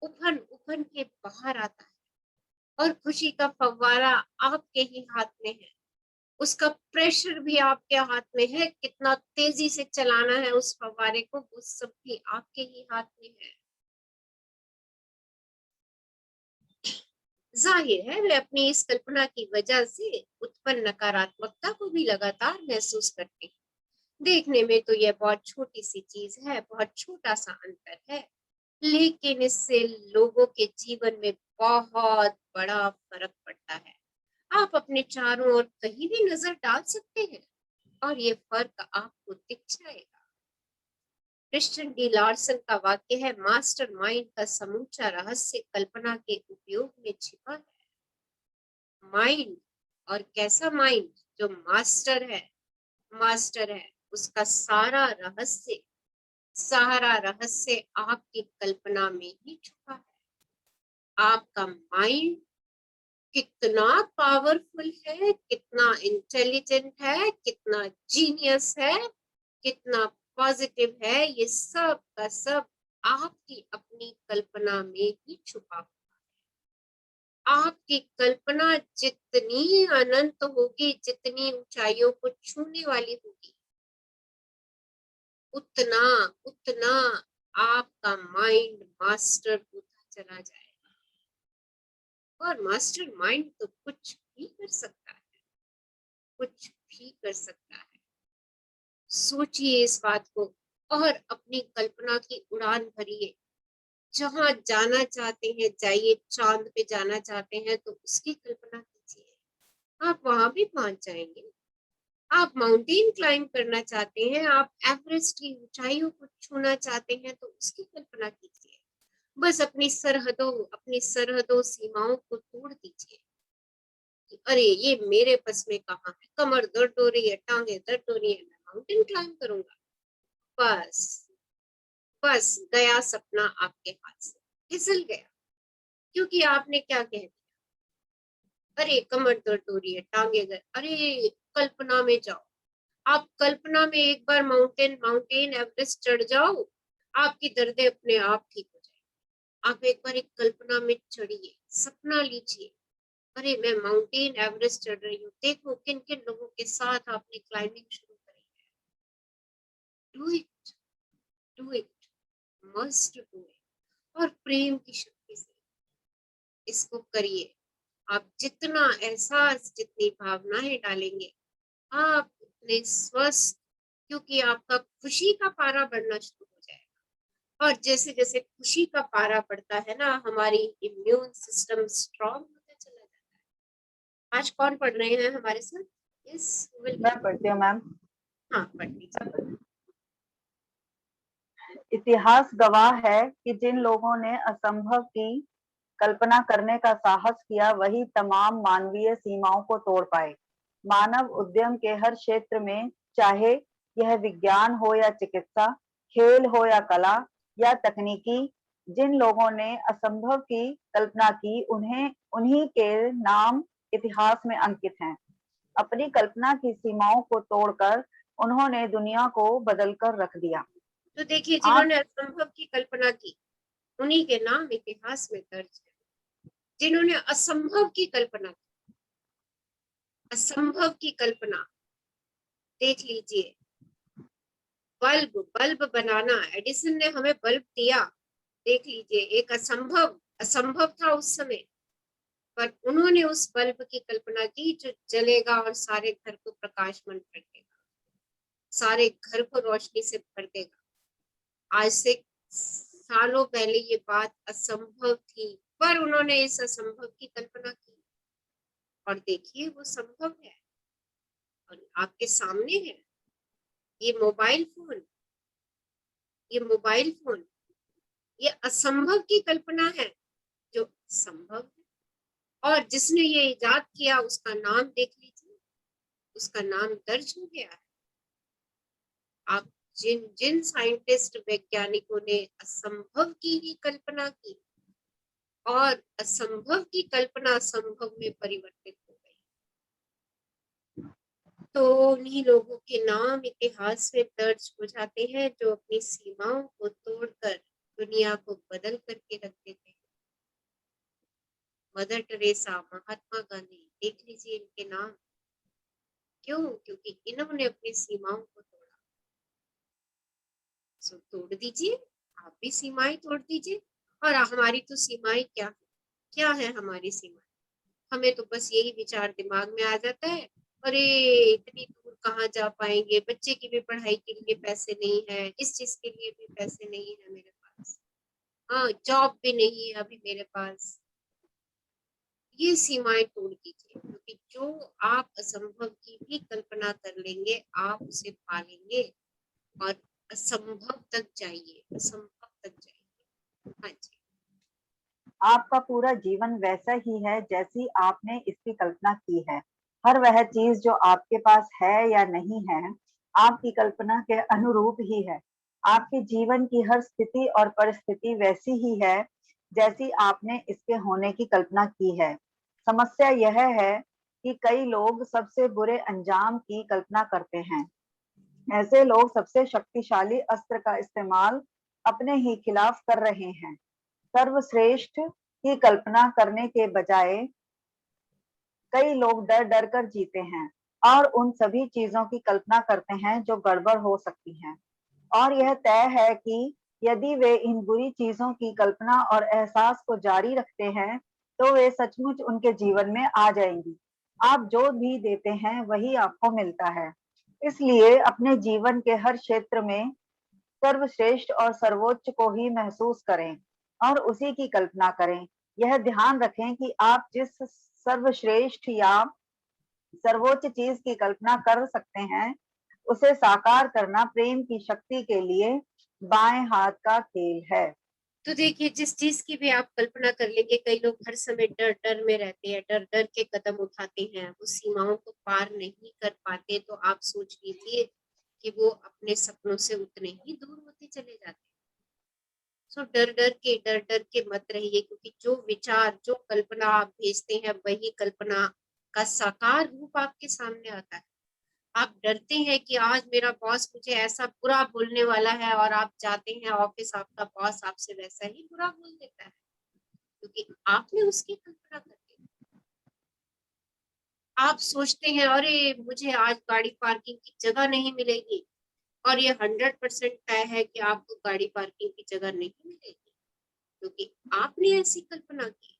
Speaker 2: उफन उफन के बाहर आता है, और खुशी का फव्वारा आपके ही हाथ में है। उसका प्रेशर भी आपके हाथ में है, कितना तेजी से चलाना है उस फव्वारे को, वो सब भी आपके ही हाथ में है। जाहिर है वे अपनी इस कल्पना की वजह से उत्पन्न नकारात्मकता को भी लगातार महसूस करते हैं। देखने में तो यह बहुत छोटी सी चीज है, बहुत छोटा सा अंतर है, लेकिन इससे लोगों के जीवन में बहुत बड़ा फर्क पड़ता है। आप अपने चारों ओर कहीं भी नजर डाल सकते हैं और ये फर्क आपको दिख जाएगा। क्रिश्चियन डी लार्सन का वाक्य है, मास्टर माइंड का समूचा रहस्य कल्पना के उपयोग में छिपा है। माइंड, और कैसा माइंड? जो मास्टर है, उसका सारा रहस्य आपकी कल्पना में ही छुपा है। आपका माइंड कितना पावरफुल है, कितना इंटेलिजेंट है, कितना जीनियस है, कितना पॉजिटिव है, ये सब का सब आपकी अपनी कल्पना में ही छुपा हुआ है। आपकी कल्पना जितनी अनंत होगी, जितनी ऊंचाइयों को छूने वाली होगी, उतना उतना आपका माइंड मास्टर होता चला जाएगा। और मास्टर माइंड तो कुछ भी कर सकता है, कुछ भी कर सकता है। सोचिए इस बात को और अपनी कल्पना की उड़ान भरिए। जहां जाना चाहते हैं जाइए, चांद पे जाना चाहते हैं तो उसकी कल्पना कीजिए, आप वहां भी पहुंच जाएंगे। आप माउंटेन क्लाइंब करना चाहते हैं, आप एवरेस्ट की ऊंचाइयों को छूना चाहते हैं तो उसकी कल्पना कीजिए। बस अपनी सरहदों सीमाओं को तोड़ दीजिए। अरे ये मेरे बस में कहाँ है, कमर दर्द हो रही है, टांगे दर्द हो रही है, मैं माउंटेन क्लाइंब करूंगा। बस गया सपना आपके हाथ से, फिसल गया। क्योंकि आपने क्या कह दिया, अरे कमर दर्द हो रही है, टांगे दर्द, अरे कल्पना में जाओ। आप कल्पना में एक बार माउंटेन एवरेस्ट चढ़ जाओ, आपकी दर्दें अपने आप ठीक हो जाए। आप एक बार एक कल्पना में चढ़िए, सपना लीजिए, अरे मैं माउंटेन एवरेस्ट चढ़ रही हूँ, देखो किन किन लोगों के साथ आपने क्लाइंबिंग शुरू करी है। Do it, must do it. और प्रेम की शक्ति से इसको करिए। आप जितना एहसास, जितनी भावनाएं डालेंगे, आप उतने स्वस्थ, क्योंकि आपका खुशी का पारा बढ़ना शुरू हो जाएगा। और जैसे जैसे खुशी का पारा बढ़ता है ना, हमारी इम्यून सिस्टम स्ट्रांग होता चला जाता है। आज कौन पढ़ रहे हैं हमारे साथ?
Speaker 4: मैं पढ़ती हूँ मैम।
Speaker 2: हाँ, पढ़ लीजिए।
Speaker 4: इतिहास गवाह है कि जिन लोगों ने असंभव की कल्पना करने का साहस किया, वही तमाम मानवीय सीमाओं को तोड़ पाए। मानव उद्यम के हर क्षेत्र में, चाहे यह विज्ञान हो या चिकित्सा, खेल हो या कला या तकनीकी, जिन लोगों ने असंभव की कल्पना की, उन्हीं के नाम इतिहास में अंकित हैं। अपनी कल्पना की सीमाओं को तोड़कर उन्होंने दुनिया को बदलकर रख दिया।
Speaker 2: तो देखिए, जिन्होंने असंभव की कल्पना की, उन्हीं के नाम इतिहास में दर्ज है। जिन्होंने असंभव की कल्पना की, असंभव की कल्पना, देख लीजिए, बल्ब बनाना, एडिसन ने हमें बल्ब दिया। देख लीजिए, एक असंभव था उस समय, पर उन्होंने उस बल्ब की कल्पना की जो जलेगा और सारे घर को प्रकाशमान कर देगा, सारे घर को रोशनी से भर देगा। आज से सालों पहले ये बात असंभव थी, पर उन्होंने इस असंभव की कल्पना की, और देखिए वो संभव है और आपके सामने है। ये मोबाइल फोन, ये असंभव की कल्पना है जो संभव है। और जिसने ये इजाद किया, उसका नाम देख लीजिए, उसका नाम दर्ज हो गया है। आप जिन जिन साइंटिस्ट वैज्ञानिकों ने असंभव की ही कल्पना की और असंभव की कल्पना संभव में परिवर्तित हो गई, तो उन्हीं लोगों के नाम इतिहास में दर्ज हो जाते हैं जो अपनी सीमाओं को तोड़कर दुनिया को बदल करके रख देते हैं। मदर टेरेसा, महात्मा गांधी, देख लीजिए इनके नाम। क्यों? क्योंकि इन्होंने अपनी सीमाओं को तोड़ा। सो तोड़ दीजिए, आप भी सीमाएं तोड़ दीजिए। और हमारी तो सीमाएं क्या है हमारी सीमाएं? हमें तो बस यही विचार दिमाग में आ जाता है, अरे इतनी दूर कहाँ जा पाएंगे, बच्चे की भी पढ़ाई के लिए पैसे नहीं है, इस चीज के लिए भी पैसे नहीं है मेरे पास, हाँ जॉब भी नहीं है अभी मेरे पास। ये सीमाएं तोड़ दीजिए, क्योंकि जो आप असंभव की भी कल्पना कर लेंगे आप उसे पालेंगे और असंभव तक जाइए, असंभव तक जाइए। हाँ जी।
Speaker 4: आपका पूरा जीवन वैसा ही है जैसी आपने इसकी कल्पना की है। हर वह चीज जो आपके पास है या नहीं है, आपकी कल्पना के अनुरूप ही है। आपके जीवन की हर स्थिति और परिस्थिति वैसी ही है जैसी आपने इसके होने की कल्पना की है। समस्या यह है कि कई लोग सबसे बुरे अंजाम की कल्पना करते हैं। ऐसे लोग सबसे शक्तिशाली अस्त्र का इस्तेमाल अपने ही खिलाफ कर रहे हैं। सर्वश्रेष्ठ की कल्पना करने के बजाय कई लोग डर डर कर जीते हैं और उन सभी चीजों की कल्पना करते हैं जो गड़बड़ हो सकती हैं। और यह तय है कि यदि वे इन बुरी चीजों की कल्पना और एहसास को जारी रखते हैं तो वे सचमुच उनके जीवन में आ जाएंगी। आप जो भी देते हैं वही आपको मिलता है। इसलिए अपने जीवन के हर क्षेत्र में सर्वश्रेष्ठ और सर्वोच्च को ही महसूस करें और उसी की कल्पना करें। यह ध्यान रखें कि आप जिस सर्वश्रेष्ठ या सर्वोच्च चीज की कल्पना कर सकते हैं उसे साकार करना प्रेम की शक्ति के लिए बाएं हाथ का खेल है।
Speaker 2: तो देखिए, जिस चीज की भी आप कल्पना कर लेंगे, कई लोग हर समय डर डर में रहते हैं, डर डर के कदम उठाते हैं, वो सीमाओं को पार नहीं कर पाते, तो आप सोच लीजिए कि वो अपने सपनों से उतने ही दूर होते चले जाते हैं। सो डर डर के मत रहिए, क्योंकि जो विचार, जो कल्पना आप भेजते हैं वही कल्पना का साकार रूप आपके सामने आता है। आप डरते हैं कि आज मेरा बॉस मुझे ऐसा बुरा बोलने वाला है, और आप जाते हैं ऑफिस, आपका बॉस आपसे वैसा ही बुरा बोल देता है, क्योंकि आपने उसकी कल्पना कर दी। आप सोचते हैं अरे मुझे आज गाड़ी पार्किंग की जगह नहीं मिलेगी, और ये 100% तय है कि आपको गाड़ी पार्किंग की जगह नहीं मिलेगी, क्योंकि आपने ऐसी कल्पना की।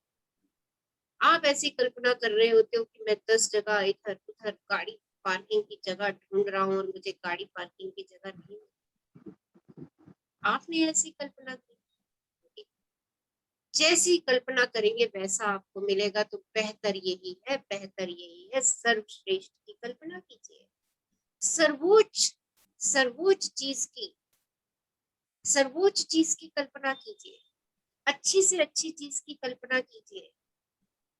Speaker 2: आप ऐसी कल्पना कर रहे होते हो कि मैं 10 जगह इधर उधर गाड़ी पार्किंग की जगह ढूंढ रहा हूँ और मुझे गाड़ी पार्किंग की जगह नहीं मिली। आपने ऐसी कल्पना की। जैसी कल्पना करेंगे वैसा आपको मिलेगा, तो बेहतर यही है, बेहतर यही है, सर्वश्रेष्ठ की कल्पना कीजिए। सर्वोच्च सर्वोच्च चीज की कल्पना कीजिए, अच्छी से अच्छी चीज की कल्पना कीजिए,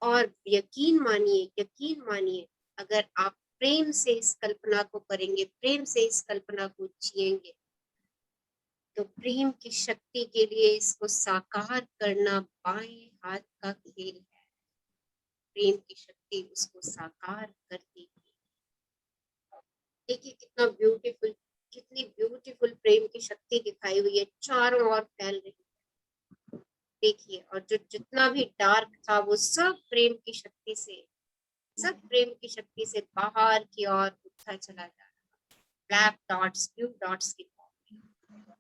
Speaker 2: और यकीन मानिए अगर आप प्रेम से इस कल्पना को करेंगे, प्रेम से इस कल्पना को जिएंगे, तो प्रेम की शक्ति के लिए इसको साकार करना बाएं हाथ का खेल है। प्रेम की शक्ति उसको साकार करती है। देखिए कितनी ब्यूटीफुल प्रेम की शक्ति दिखाई हुई है, चारों ओर फैल रही है। देखिए, और जो जितना भी डार्क था वो सब प्रेम की शक्ति से बाहर की ओर उठता चला जा रहा, ब्लैक डॉट्स, ब्लू डॉट्स की फॉर्म में।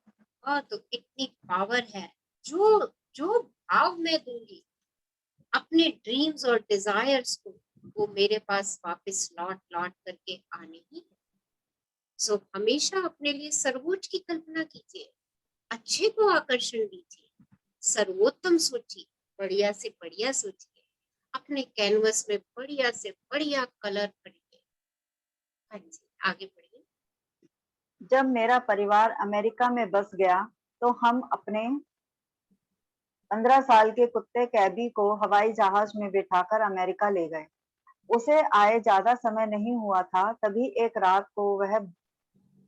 Speaker 2: और तो इतनी पावर है, जो जो भाव मैं दूंगी अपने ड्रीम्स और डिजायर्स को, वो मेरे पास वापस लौट करके आने ही है। सो हमेशा अपने लिए सर्वोच्च की कल्पना कीजिए, अच्छे को आकर्षण दीजिए, सर्वोत्तम सोचिए, बढ़िया से बढ़िया सोचिए, अपने कैनवस में बढ़िया से बढ़िया कलर भरिए। हाँ जी, आगे बढ़िए।
Speaker 4: जब मेरा परिवार अमेरिका में बस गया तो हम अपने 15 साल के कुत्ते कैबी को हवाई जहाज में बिठाकर अमेरिका ले गए। उसे आए ज्यादा समय नहीं हुआ था, तभी एक रात को वह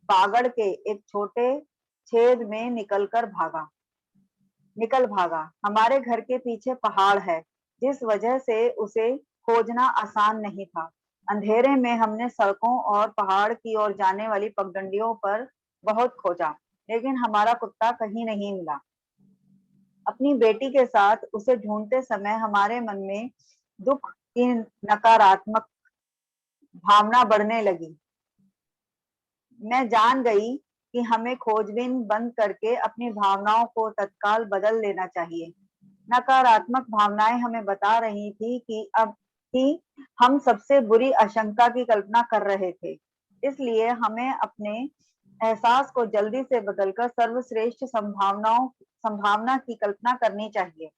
Speaker 4: बागड़ के एक छोटे छेद में निकल भागा। हमारे घर के पीछे पहाड़ है, जिस वजह से उसे खोजना आसान नहीं था। अंधेरे में हमने सड़कों और पहाड़ की ओर जाने वाली पगडंडियों पर बहुत खोजा, लेकिन हमारा कुत्ता कहीं नहीं मिला। अपनी बेटी के साथ उसे ढूंढते समय हमारे मन में दुख की नकारात्मक भावना बढ़ने लगी। मैं जान गई कि हमें खोजबीन बंद करके अपनी भावनाओं को तत्काल बदल लेना चाहिए। नकारात्मक भावनाएं हमें बता रही थी कि हम सबसे बुरी आशंका की कल्पना कर रहे थे। इसलिए हमें अपने एहसास को जल्दी से बदलकर सर्वश्रेष्ठ संभावना की कल्पना करनी चाहिए।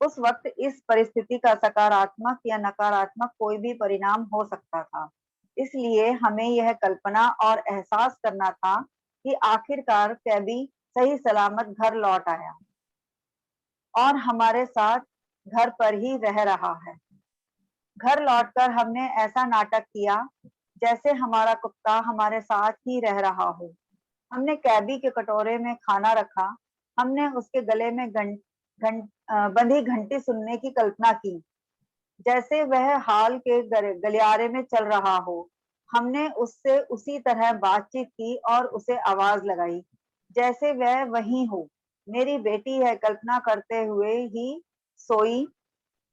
Speaker 4: उस वक्त इस परिस्थिति का सकारात्मक या नकारात्मक कोई भी परिणाम हो सकता था। इसलिए हमें यह कल्पना और एहसास करना था कि आखिरकार कैबी सही सलामत घर लौट आया और हमारे साथ घर पर ही रह रहा है। घर लौटकर हमने ऐसा नाटक किया जैसे हमारा कुत्ता हमारे साथ ही रह रहा हो। हमने कैबी के कटोरे में खाना रखा। हमने उसके गले में बंधी घंटी सुनने की कल्पना की, जैसे वह हाल के गलियारे में चल रहा हो। हमने उससे उसी तरह बातचीत की और उसे आवाज लगाई जैसे वह वहीं हो। मेरी बेटी यह कल्पना करते हुए ही सोई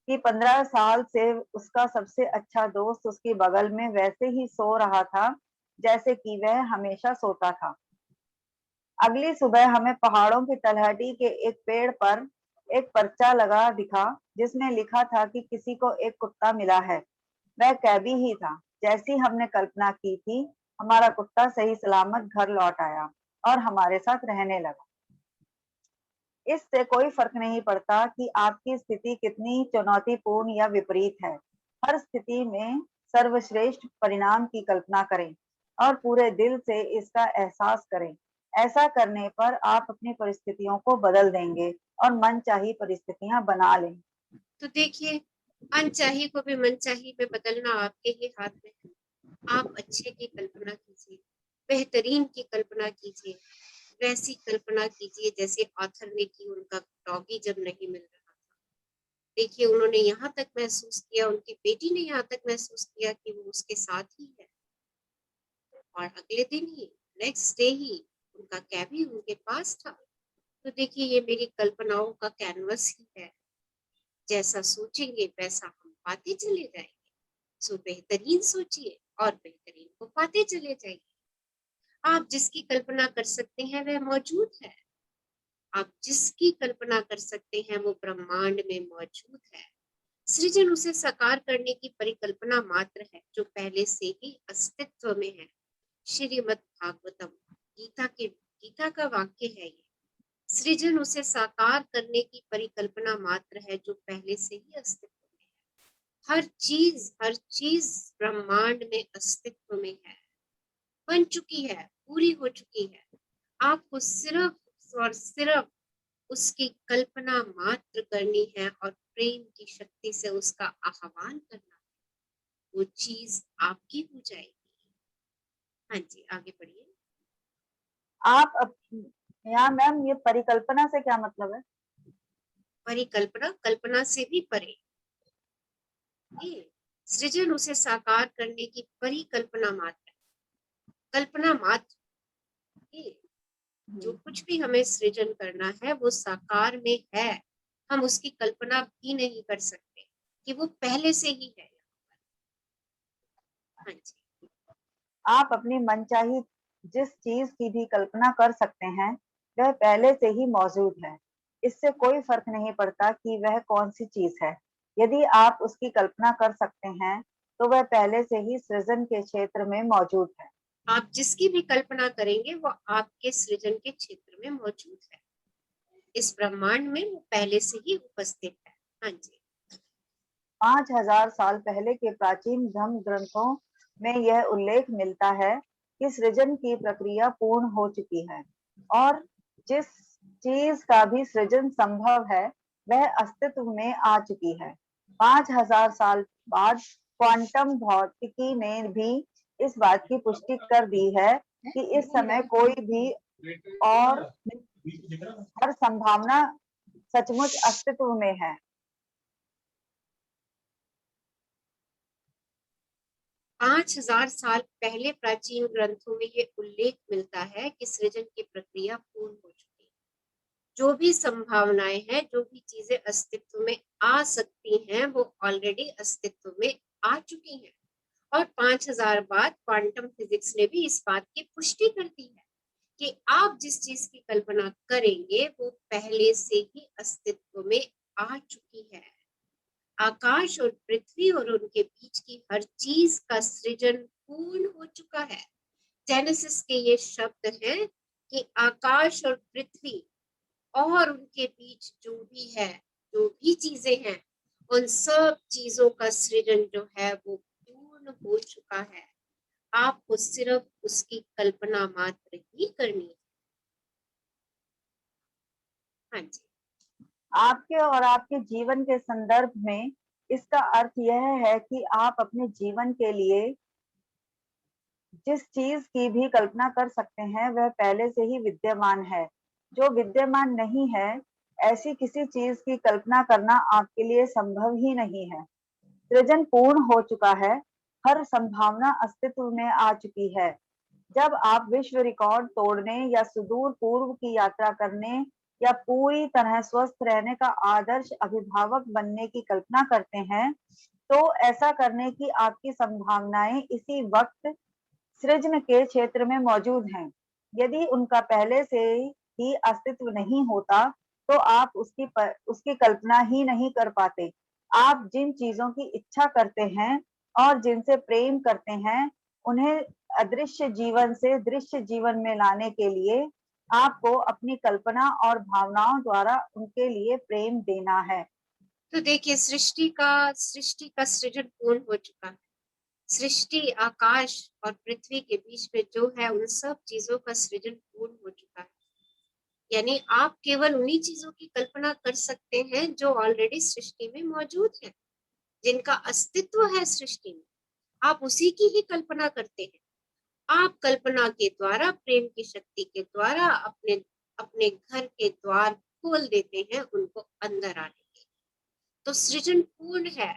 Speaker 4: कि 15 साल से उसका सबसे अच्छा दोस्त उसके बगल में वैसे ही सो रहा था जैसे कि वह हमेशा सोता था। अगली सुबह हमें पहाड़ों की तलहटी के एक पेड़ पर एक पर्चा लगा दिखा, जिसमें लिखा था कि किसी को एक कुत्ता मिला है। वह कैबी ही था। जैसी हमने कल्पना की थी, हमारा कुत्ता सही सलामत घर लौट आया और हमारे साथ रहने लगा। इससे कोई फर्क नहीं पड़ता कि आपकी स्थिति कितनी चुनौतीपूर्ण या विपरीत है। हर स्थिति में सर्वश्रेष्ठ परिणाम की कल्पना करें और पूरे दिल से इसका एहसास करें। ऐसा करने पर आप अपनी परिस्थितियों को बदल देंगे और मनचाही परिस्थितियां बना लें।
Speaker 2: तो देखिए, अनचाही को भी मनचाही में बदलना आपके ही हाथ में है। आप अच्छे की कल्पना कीजिए, बेहतरीन की कल्पना कीजिए, वैसी कल्पना कीजिए जैसे ऑथर ने की उनका डॉगी जब नहीं मिल रहा था। देखिए, उन्होंने यहाँ तक महसूस किया, उनकी बेटी ने यहाँ तक महसूस किया कि वो उसके साथ ही है, और अगले दिन ही, नेक्स्ट डे ही उनका कैबी उनके पास था। तो देखिए, ये मेरी कल्पनाओं का कैनवस ही है। जैसा सोचेंगे वैसा हम पाते चले जाएंगे। सो बेहतरीन सोचिए और बेहतरीन को पाते चले जाइए। आप जिसकी कल्पना कर सकते हैं वह मौजूद है। आप जिसकी कल्पना कर सकते हैं वो ब्रह्मांड में मौजूद है। सृजन उसे साकार करने की परिकल्पना मात्र है जो पहले से ही अस्तित्व में है। श्रीमद् भागवतम गीता का वाक्य है ये। सृजन उसे साकार करने की परिकल्पना मात्र है जो पहले से ही अस्तित्व में है। हर चीज ब्रह्मांड में अस्तित्व में है, बन चुकी है, पूरी हो चुकी है। आपको सिर्फ और सिर्फ उसकी कल्पना मात्र करनी है और प्रेम की शक्ति से उसका आह्वान करना है। वो चीज आपकी हो जाएगी। हाँ जी, आगे बढ़िए।
Speaker 4: आप यहाँ मैम, ये परिकल्पना से क्या मतलब है?
Speaker 2: परिकल्पना कल्पना से भी परे। सृजन उसे साकार करने की परिकल्पना मात्र, कल्पना मात्र। जो कुछ भी हमें सृजन करना है वो साकार में है। हम उसकी कल्पना भी नहीं कर सकते कि वो पहले से ही है। हाँ जी।
Speaker 4: आप अपनी मनचाही जिस चीज की भी कल्पना कर सकते हैं वह पहले से ही मौजूद है। इससे कोई फर्क नहीं पड़ता कि वह कौन सी चीज है। यदि आप उसकी कल्पना कर सकते हैं तो वह पहले से ही सृजन के क्षेत्र में मौजूद है।
Speaker 2: आप जिसकी भी कल्पना करेंगे वो आपके सृजन के क्षेत्र में मौजूद है। इस ब्रह्मांड में वो पहले से ही उपस्थित है। हाँ जी।
Speaker 4: 5000 साल पहले के प्राचीन धर्म ग्रंथों में यह उल्लेख मिलता है कि सृजन की प्रक्रिया पूर्ण हो चुकी है और जिस चीज का भी सृजन संभव है वह अस्तित्व में आ चुकी है। 5000 साल बाद क्वांटम भौतिकी ने भी इस बात की पुष्टि कर दी है कि इस समय कोई भी और हर संभावना सचमुच अस्तित्व में है।
Speaker 2: 5000 साल पहले प्राचीन ग्रंथों में ये उल्लेख मिलता है कि सृजन की प्रक्रिया पूर्ण हो चुकी है। जो भी संभावनाएं हैं, जो भी चीजें अस्तित्व में आ सकती हैं, वो ऑलरेडी अस्तित्व में आ चुकी हैं। और 5000 बाद क्वांटम फिजिक्स ने भी इस बात की पुष्टि कर दी है कि आप जिस चीज की कल्पना करेंगे वो पहले से ही अस्तित्व में आ चुकी है। आकाश और पृथ्वी और उनके बीच की हर चीज का सृजन पूर्ण हो चुका है। जेनेसिस के ये शब्द हैं कि आकाश और पृथ्वी और उनके बीच जो भी है, जो भी चीजें हैं, उन सब चीजों का सृजन जो है वो पूर्ण हो चुका है। आपको सिर्फ उसकी कल्पना मात्र ही करनी है। हाँ जी।
Speaker 4: आपके और आपके जीवन के संदर्भ में इसका अर्थ यह है कि आप अपने जीवन के लिए जिस चीज की भी कल्पना कर सकते हैं वह पहले से ही विद्यमान है। जो विद्यमान नहीं है, ऐसी किसी चीज की कल्पना करना आपके लिए संभव ही नहीं है। सृजन पूर्ण हो चुका है, हर संभावना अस्तित्व में आ चुकी है। जब आप विश्व रिकॉर्ड तोड़ने या सुदूर पूर्व की यात्रा करने या पूरी तरह स्वस्थ रहने का आदर्श अभिभावक बनने की कल्पना करते हैं, तो ऐसा करने की आपकी संभावनाएं इसी वक्त सृजन के क्षेत्र में मौजूद हैं। यदि उनका पहले से ही अस्तित्व नहीं होता, तो आप उसकी कल्पना ही नहीं कर पाते। आप जिन चीजों की इच्छा करते हैं और जिनसे प्रेम करते हैं, उन्हें अदृश्य जीवन से दृश्य जीवन में लाने के लिए आपको अपनी कल्पना और भावनाओं द्वारा उनके लिए प्रेम देना है।
Speaker 2: तो देखिए, सृष्टि का सृजन पूर्ण हो चुका है। सृष्टि, आकाश और पृथ्वी के बीच में जो है, उन सब चीजों का सृजन पूर्ण हो चुका है। यानी आप केवल उन्हीं चीजों की कल्पना कर सकते हैं जो ऑलरेडी सृष्टि में मौजूद है, जिनका अस्तित्व है सृष्टि में। आप उसी की ही कल्पना करते हैं। आप कल्पना के द्वारा, प्रेम की शक्ति के द्वारा अपने अपने घर के द्वार खोल देते हैं उनको अंदर आने के। तो सृजन पूर्ण है,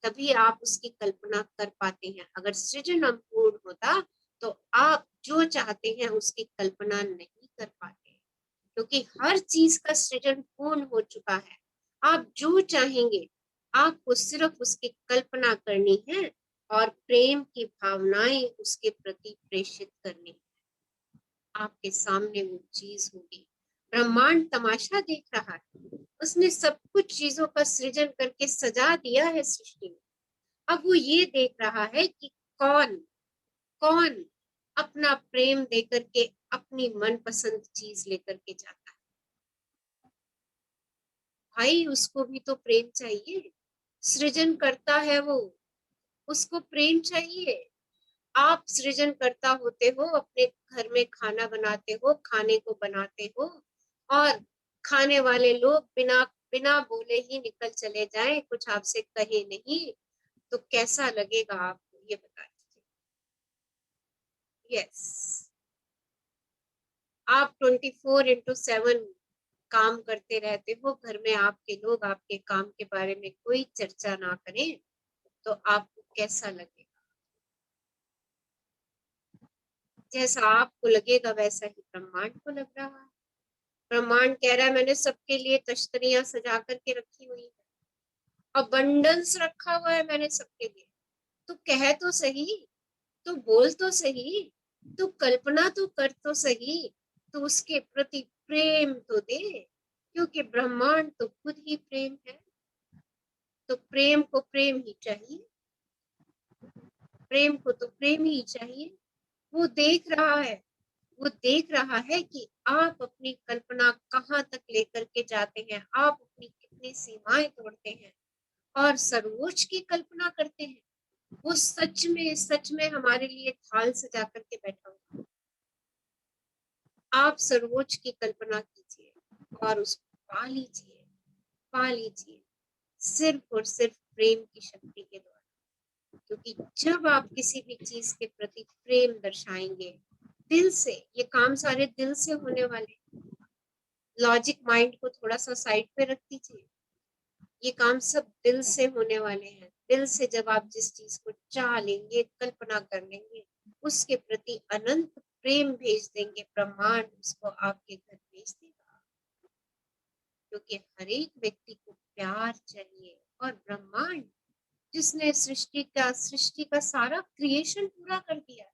Speaker 2: तभी आप उसकी कल्पना कर पाते हैं। अगर सृजन अपूर्ण होता तो आप जो चाहते हैं उसकी कल्पना नहीं कर पाते, क्योंकि हर चीज का सृजन पूर्ण हो चुका है। आप जो चाहेंगे, आपको सिर्फ उसकी कल्पना करनी है और प्रेम की भावनाएं उसके प्रति प्रेषित करनी है। आपके सामने वो चीज होगी। ब्रह्मांड तमाशा देख रहा है, उसने सब कुछ चीजों का सृजन करके सजा दिया है सृष्टि में। अब वो ये देख रहा है कि कौन कौन अपना प्रेम देकर के अपनी मनपसंद चीज लेकर के जाता है। भाई, उसको भी तो प्रेम चाहिए। सृजन करता है वो, उसको प्रेम चाहिए। आप सृजन करता होते हो, अपने घर में खाना बनाते हो, खाने को बनाते हो, और खाने वाले लोग बिना बिना बोले ही निकल चले जाएं, कुछ आपसे कहे नहीं, तो कैसा लगेगा आपको, ये बता दीजिए। यस, आप 24/7 काम करते रहते हो, घर में आपके लोग आपके काम के बारे में कोई चर्चा ना करें, तो आपको कैसा लगेगा? जैसा आपको लगेगा वैसा ही ब्रह्मांड को लग रहा है। ब्रह्मांड कह रहा है मैंने सबके लिए तश्तरियां सजा करके रखी हुई है, अबंडेंस रखा हुआ है मैंने सबके लिए। तो कह तो सही, तो बोल तो सही, तो कल्पना तो कर तो सही, तो उसके प्रति प्रेम तो दे, क्योंकि ब्रह्मांड तो खुद ही प्रेम है। तो प्रेम को प्रेम ही चाहिए, प्रेम को तो प्रेम ही चाहिए। वो देख रहा है, वो देख रहा है कि आप अपनी कल्पना कहाँ तक लेकर के जाते हैं, आप अपनी कितनी सीमाएं तोड़ते हैं और सर्वोच्च की कल्पना करते हैं। वो सच में हमारे लिए थाल सजा करके बैठा हुआ। आप सर्वोच्च की कल्पना कीजिए और उसको पा लीजिए, पा लीजिए, सिर्फ और सिर्फ प्रेम की शक्ति के द्वारा। क्योंकि जब आप किसी भी चीज के प्रति प्रेम दर्शाएंगे, दिल से, ये काम सारे दिल से होने वाले। लॉजिक माइंड को थोड़ा सा साइड पे रख दीजिए, ये काम सब दिल से होने वाले हैं। दिल से जब आप जिस चीज को चाह लेंगे, कल्पना कर लेंगे, उसके प्रति अनंत प्रेम भेज देंगे, ब्रह्मांड उसको आपके घर भेज देगा। क्योंकि हर एक व्यक्ति को प्यार चाहिए, और ब्रह्मांड जिसने सृष्टि का सारा क्रिएशन पूरा कर दिया है,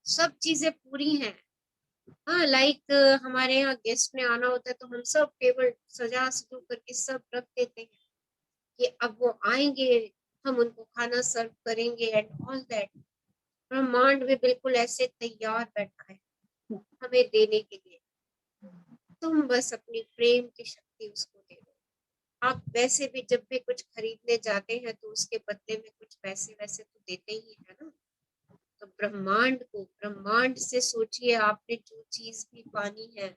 Speaker 2: सब चीजें पूरी हैं। हाँ, लाइक हमारे यहाँ गेस्ट ने आना होता है तो हम सब टेबल सजा सजू करके सब रख देते हैं कि अब वो आएंगे, हम उनको खाना सर्व करेंगे एंड ऑल दैट। ब्रह्मांड भी बिल्कुल ऐसे तैयार बैठा है हमें देने के लिए। तुम बस अपनी प्रेम की शक्ति उसको दे दो। आप वैसे भी जब भी कुछ खरीदने जाते हैं तो उसके बदले में कुछ पैसे वैसे तो देते ही है ना। तो ब्रह्मांड से सोचिए, आपने जो चीज भी पानी है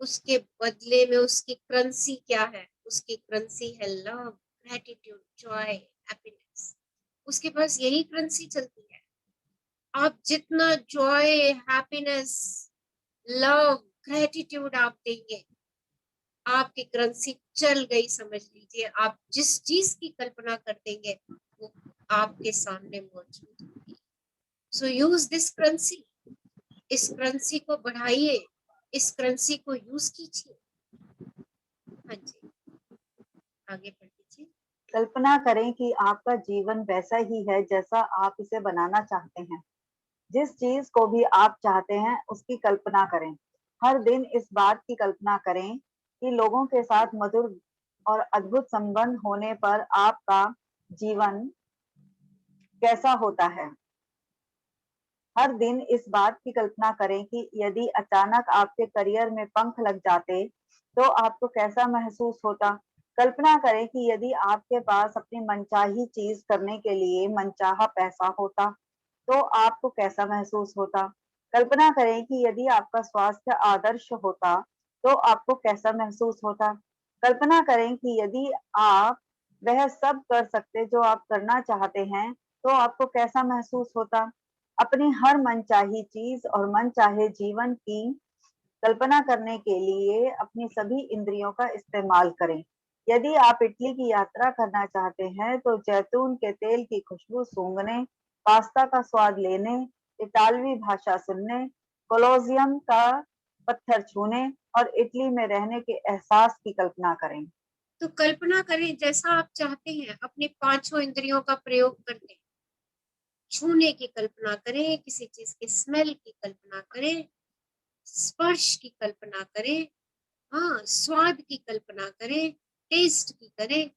Speaker 2: उसके बदले में उसकी करेंसी क्या है? उसकी करेंसी है लव, ग्रेटिट्यूड, जॉय, हैप्पीनेस। उसके पास यही करेंसी चलती है। आप जितना जॉय, हैप्पीनेस, लव, ग्रेटिट्यूड आप देंगे, आपकी करेंसी चल गई समझ लीजिए। आप जिस चीज की कल्पना कर देंगे वो आपके सामने मौजूद होगी। सो यूज दिस करेंसी, इस करेंसी को बढ़ाइए, इस करेंसी को यूज कीजिए। हाँ जी, आगे बढ़ लीजिए।
Speaker 4: कल्पना करें कि आपका जीवन वैसा ही है जैसा आप इसे बनाना चाहते हैं। जिस चीज को भी आप चाहते हैं उसकी कल्पना करें। हर दिन इस बात की कल्पना करें कि लोगों के साथ मधुर और अद्भुत संबंध होने पर आपका जीवन कैसा होता है। हर दिन इस बात की कल्पना करें कि यदि अचानक आपके करियर में पंख लग जाते तो आपको कैसा महसूस होता। कल्पना करें कि यदि आपके पास अपनी मनचाही चीज करने के लिए मनचाहा पैसा होता तो आपको कैसा महसूस होता। कल्पना करें कि यदि आपका स्वास्थ्य आदर्श होता तो आपको कैसा महसूस होता। कल्पना करें कि यदि आप वह सब कर सकते जो आप करना चाहते हैं तो आपको कैसा महसूस होता। अपनी हर मनचाही चीज और मनचाहे जीवन की कल्पना करने के लिए अपनी सभी इंद्रियों का इस्तेमाल करें। यदि आप इटली की यात्रा करना चाहते हैं तो जैतून के तेल की खुशबू सूंघने, पास्ता का स्वाद लेने, इतालवी भाषा सुनने, कोलोसियम का पत्थर छूने और इटली में रहने के एहसास की कल्पना करें।
Speaker 2: तो कल्पना करें जैसा आप चाहते हैं, अपने पांचों इंद्रियों का प्रयोग करके छूने की कल्पना करें, किसी चीज के स्मेल की कल्पना करें, स्पर्श की कल्पना करें, हाँ, स्वाद की कल्पना करें, टेस्ट की करें।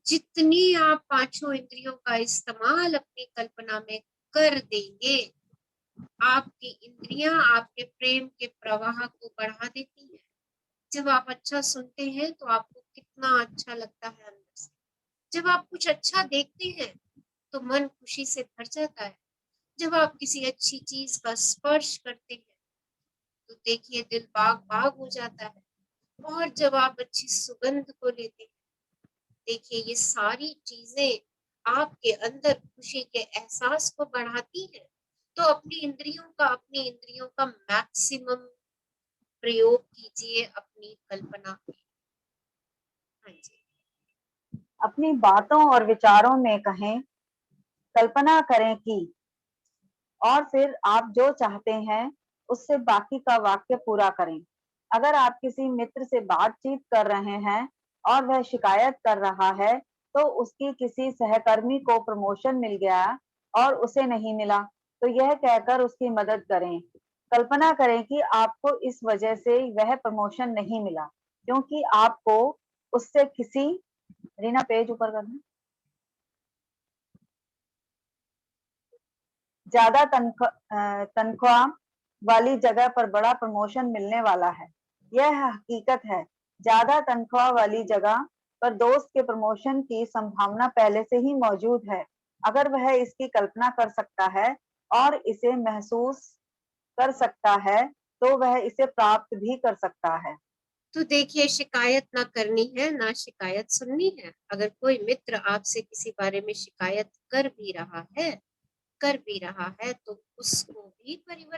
Speaker 2: जितनी आप पांचों इंद्रियों का इस्तेमाल अपनी कल्पना में कर देंगे, आपकी इंद्रियां आपके प्रेम के प्रवाह को बढ़ा देती हैं। जब आप अच्छा सुनते हैं तो आपको कितना अच्छा लगता है अंदर से। जब आप कुछ अच्छा देखते हैं तो मन खुशी से भर जाता है। जब आप किसी अच्छी चीज का स्पर्श करते हैं तो देखिए दिल बाग बाग हो जाता है। और जब आप अच्छी सुगंध को लेते हैं, देखिए ये सारी चीजें आपके अंदर खुशी के एहसास को बढ़ाती है। तो अपनी इंद्रियों का मैक्सिमम प्रयोग कीजिए अपनी कल्पना में। हाँ जी,
Speaker 4: अपनी बातों और विचारों में कहें, कल्पना करें कि, और फिर आप जो चाहते हैं उससे बाकी का वाक्य पूरा करें। अगर आप किसी मित्र से बातचीत कर रहे हैं और वह शिकायत कर रहा है तो उसकी किसी सहकर्मी को प्रमोशन मिल गया और उसे नहीं मिला, तो यह कहकर उसकी मदद करें। कल्पना करें कि आपको इस वजह से वह प्रमोशन नहीं मिला क्योंकि आपको उससे किसी, रीना पेज ऊपर करना, ज्यादा तनख्वाह वाली जगह पर बड़ा प्रमोशन मिलने वाला है। यह हकीकत है। ज्यादा तनख्वाह वाली जगह पर दोस्त के प्रमोशन की संभावना पहले से ही मौजूद है। अगर वह इसकी कल्पना कर सकता है और इसे महसूस कर सकता है तो वह इसे प्राप्त भी कर सकता है।
Speaker 2: तो देखिए, शिकायत ना करनी है ना शिकायत सुननी है। अगर कोई मित्र आपसे किसी बारे में शिकायत कर भी रहा है तो उसको भी परिवर्तन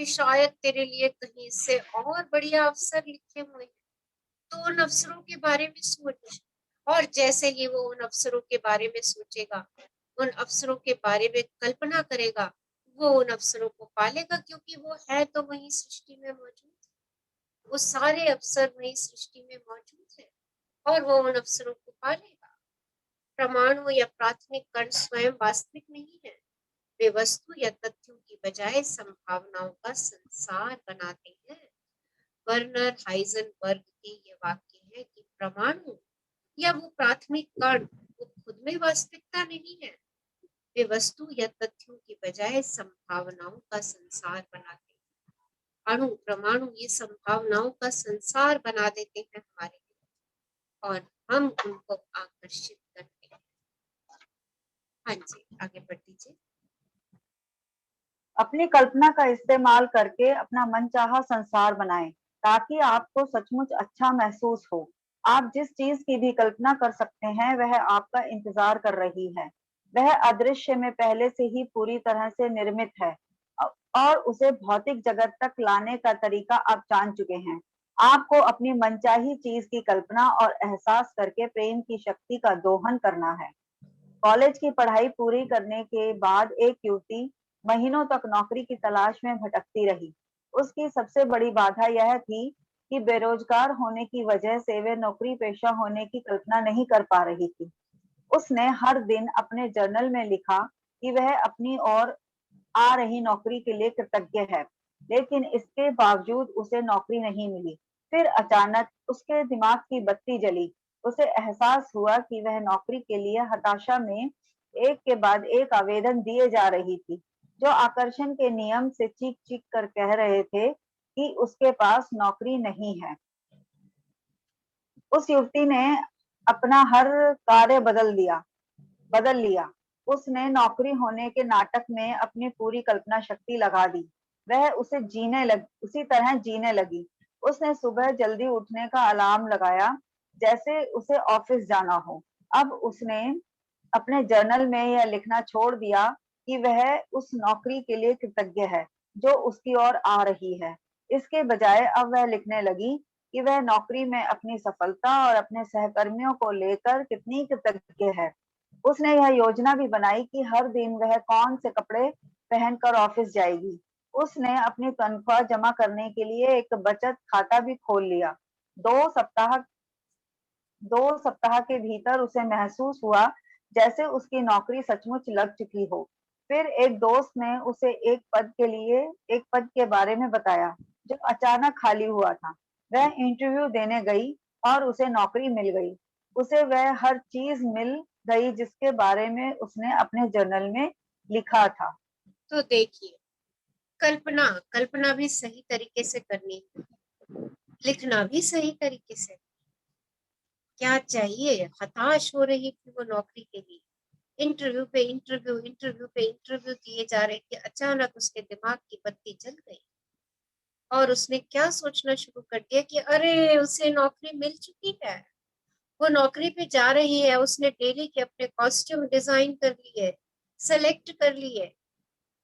Speaker 2: कि शायद तेरे लिए कहीं इससे और बढ़िया अवसर लिखे हुए हैं, तो उन अवसरों के बारे में सोच। और जैसे ही वो उन अवसरों के बारे में सोचेगा, उन अवसरों के बारे में कल्पना करेगा, वो उन अवसरों को पालेगा, क्योंकि वो है तो वही सृष्टि में मौजूद है। वो सारे अवसर वही सृष्टि में मौजूद है और वो उन अवसरों को पालेगा। परमाणु या प्राथमिक कण स्वयं वास्तविक नहीं है, वे वस्तु या तथ्यों की बजाय संभावनाओं का संसार बनाते हैं। वर्नर हाइजेनबर्ग के ये वाक्य है कि परमाणु या वो प्राथमिक कण वो खुद में वास्तविकता नहीं है, वे वस्तु या तथ्यों की बजाय संभावनाओं का संसार बनाते हैं। अणु परमाणु ये संभावनाओं का संसार बना देते हैं हमारे लिए और हम उनको आकर्षित करते हैं। हाँ जी, आगे बढ़ दीजिए।
Speaker 4: अपनी कल्पना का इस्तेमाल करके अपना मनचाहा संसार बनाएं ताकि आपको सचमुच अच्छा महसूस हो। आप जिस चीज की भी कल्पना कर सकते हैं वह आपका इंतजार कर रही है। वह अदृश्य में पहले से ही पूरी तरह से निर्मित है और उसे भौतिक जगत तक लाने का तरीका आप जान चुके हैं। आपको अपनी मनचाही चीज की कल्पना और एहसास करके प्रेम की शक्ति का दोहन करना है। कॉलेज की पढ़ाई पूरी करने के बाद एक युवती महीनों तक नौकरी की तलाश में भटकती रही। उसकी सबसे बड़ी बाधा यह थी कि बेरोजगार होने की वजह से वे नौकरी पेशा होने की कल्पना नहीं कर पा रही थी। उसने हर दिन अपने जर्नल में लिखा कि वह अपनी ओर आ रही नौकरी के लिए कृतज्ञ है, लेकिन इसके बावजूद उसे नौकरी नहीं मिली। फिर अचानक उसके दिमाग की बत्ती जली। उसे एहसास हुआ कि वह नौकरी के लिए हताशा में एक के बाद एक आवेदन दिए जा रही थी, जो आकर्षण के नियम से चीख चीख कर कह रहे थे कि उसके पास नौकरी नहीं है। उस युवती ने अपना हर कार्य बदल लिया। उसने नौकरी होने के नाटक में अपनी पूरी कल्पना शक्ति लगा दी। वह उसी तरह जीने लगी। उसने सुबह जल्दी उठने का अलार्म लगाया, जैसे उसे ऑफिस जाना हो। अब उसने अपने जर्नल में यह लिखना छोड़ दिया कि वह उस नौकरी के लिए कृतज्ञ है जो उसकी ओर आ रही है। इसके बजाय अब वह लिखने लगी कि वह नौकरी में अपनी सफलता और अपने सहकर्मियों को लेकर कितनी कृतज्ञ है। उसने यह योजना भी बनाई कि हर दिन वह कौन से कपड़े पहनकर ऑफिस जाएगी। उसने अपनी तनख्वाह जमा करने के लिए एक बचत खाता भी खोल लिया। 2 सप्ताह 2 सप्ताह के भीतर उसे महसूस हुआ जैसे उसकी नौकरी सचमुच लग चुकी हो। फिर एक दोस्त ने उसे एक पद के बारे में बताया जो अचानक खाली हुआ था। वह इंटरव्यू देने गई और उसे नौकरी मिल गई। उसे वह हर चीज मिल गई जिसके बारे में उसने अपने जर्नल में लिखा था।
Speaker 2: तो देखिए, कल्पना कल्पना भी सही तरीके से करनी है, लिखना भी सही तरीके से। क्या चाहिए, हताश हो रही थी वो नौकरी के लिए, इंटरव्यू पे इंटरव्यू दिए जा रहे थे। अचानक उसके दिमाग की बत्ती जल गई और उसने क्या सोचना शुरू कर दिया कि अरे उसे नौकरी मिल चुकी है, वो नौकरी पे जा रही है, उसने डेली के अपने कॉस्ट्यूम डिजाइन कर लिए, सेलेक्ट कर लिए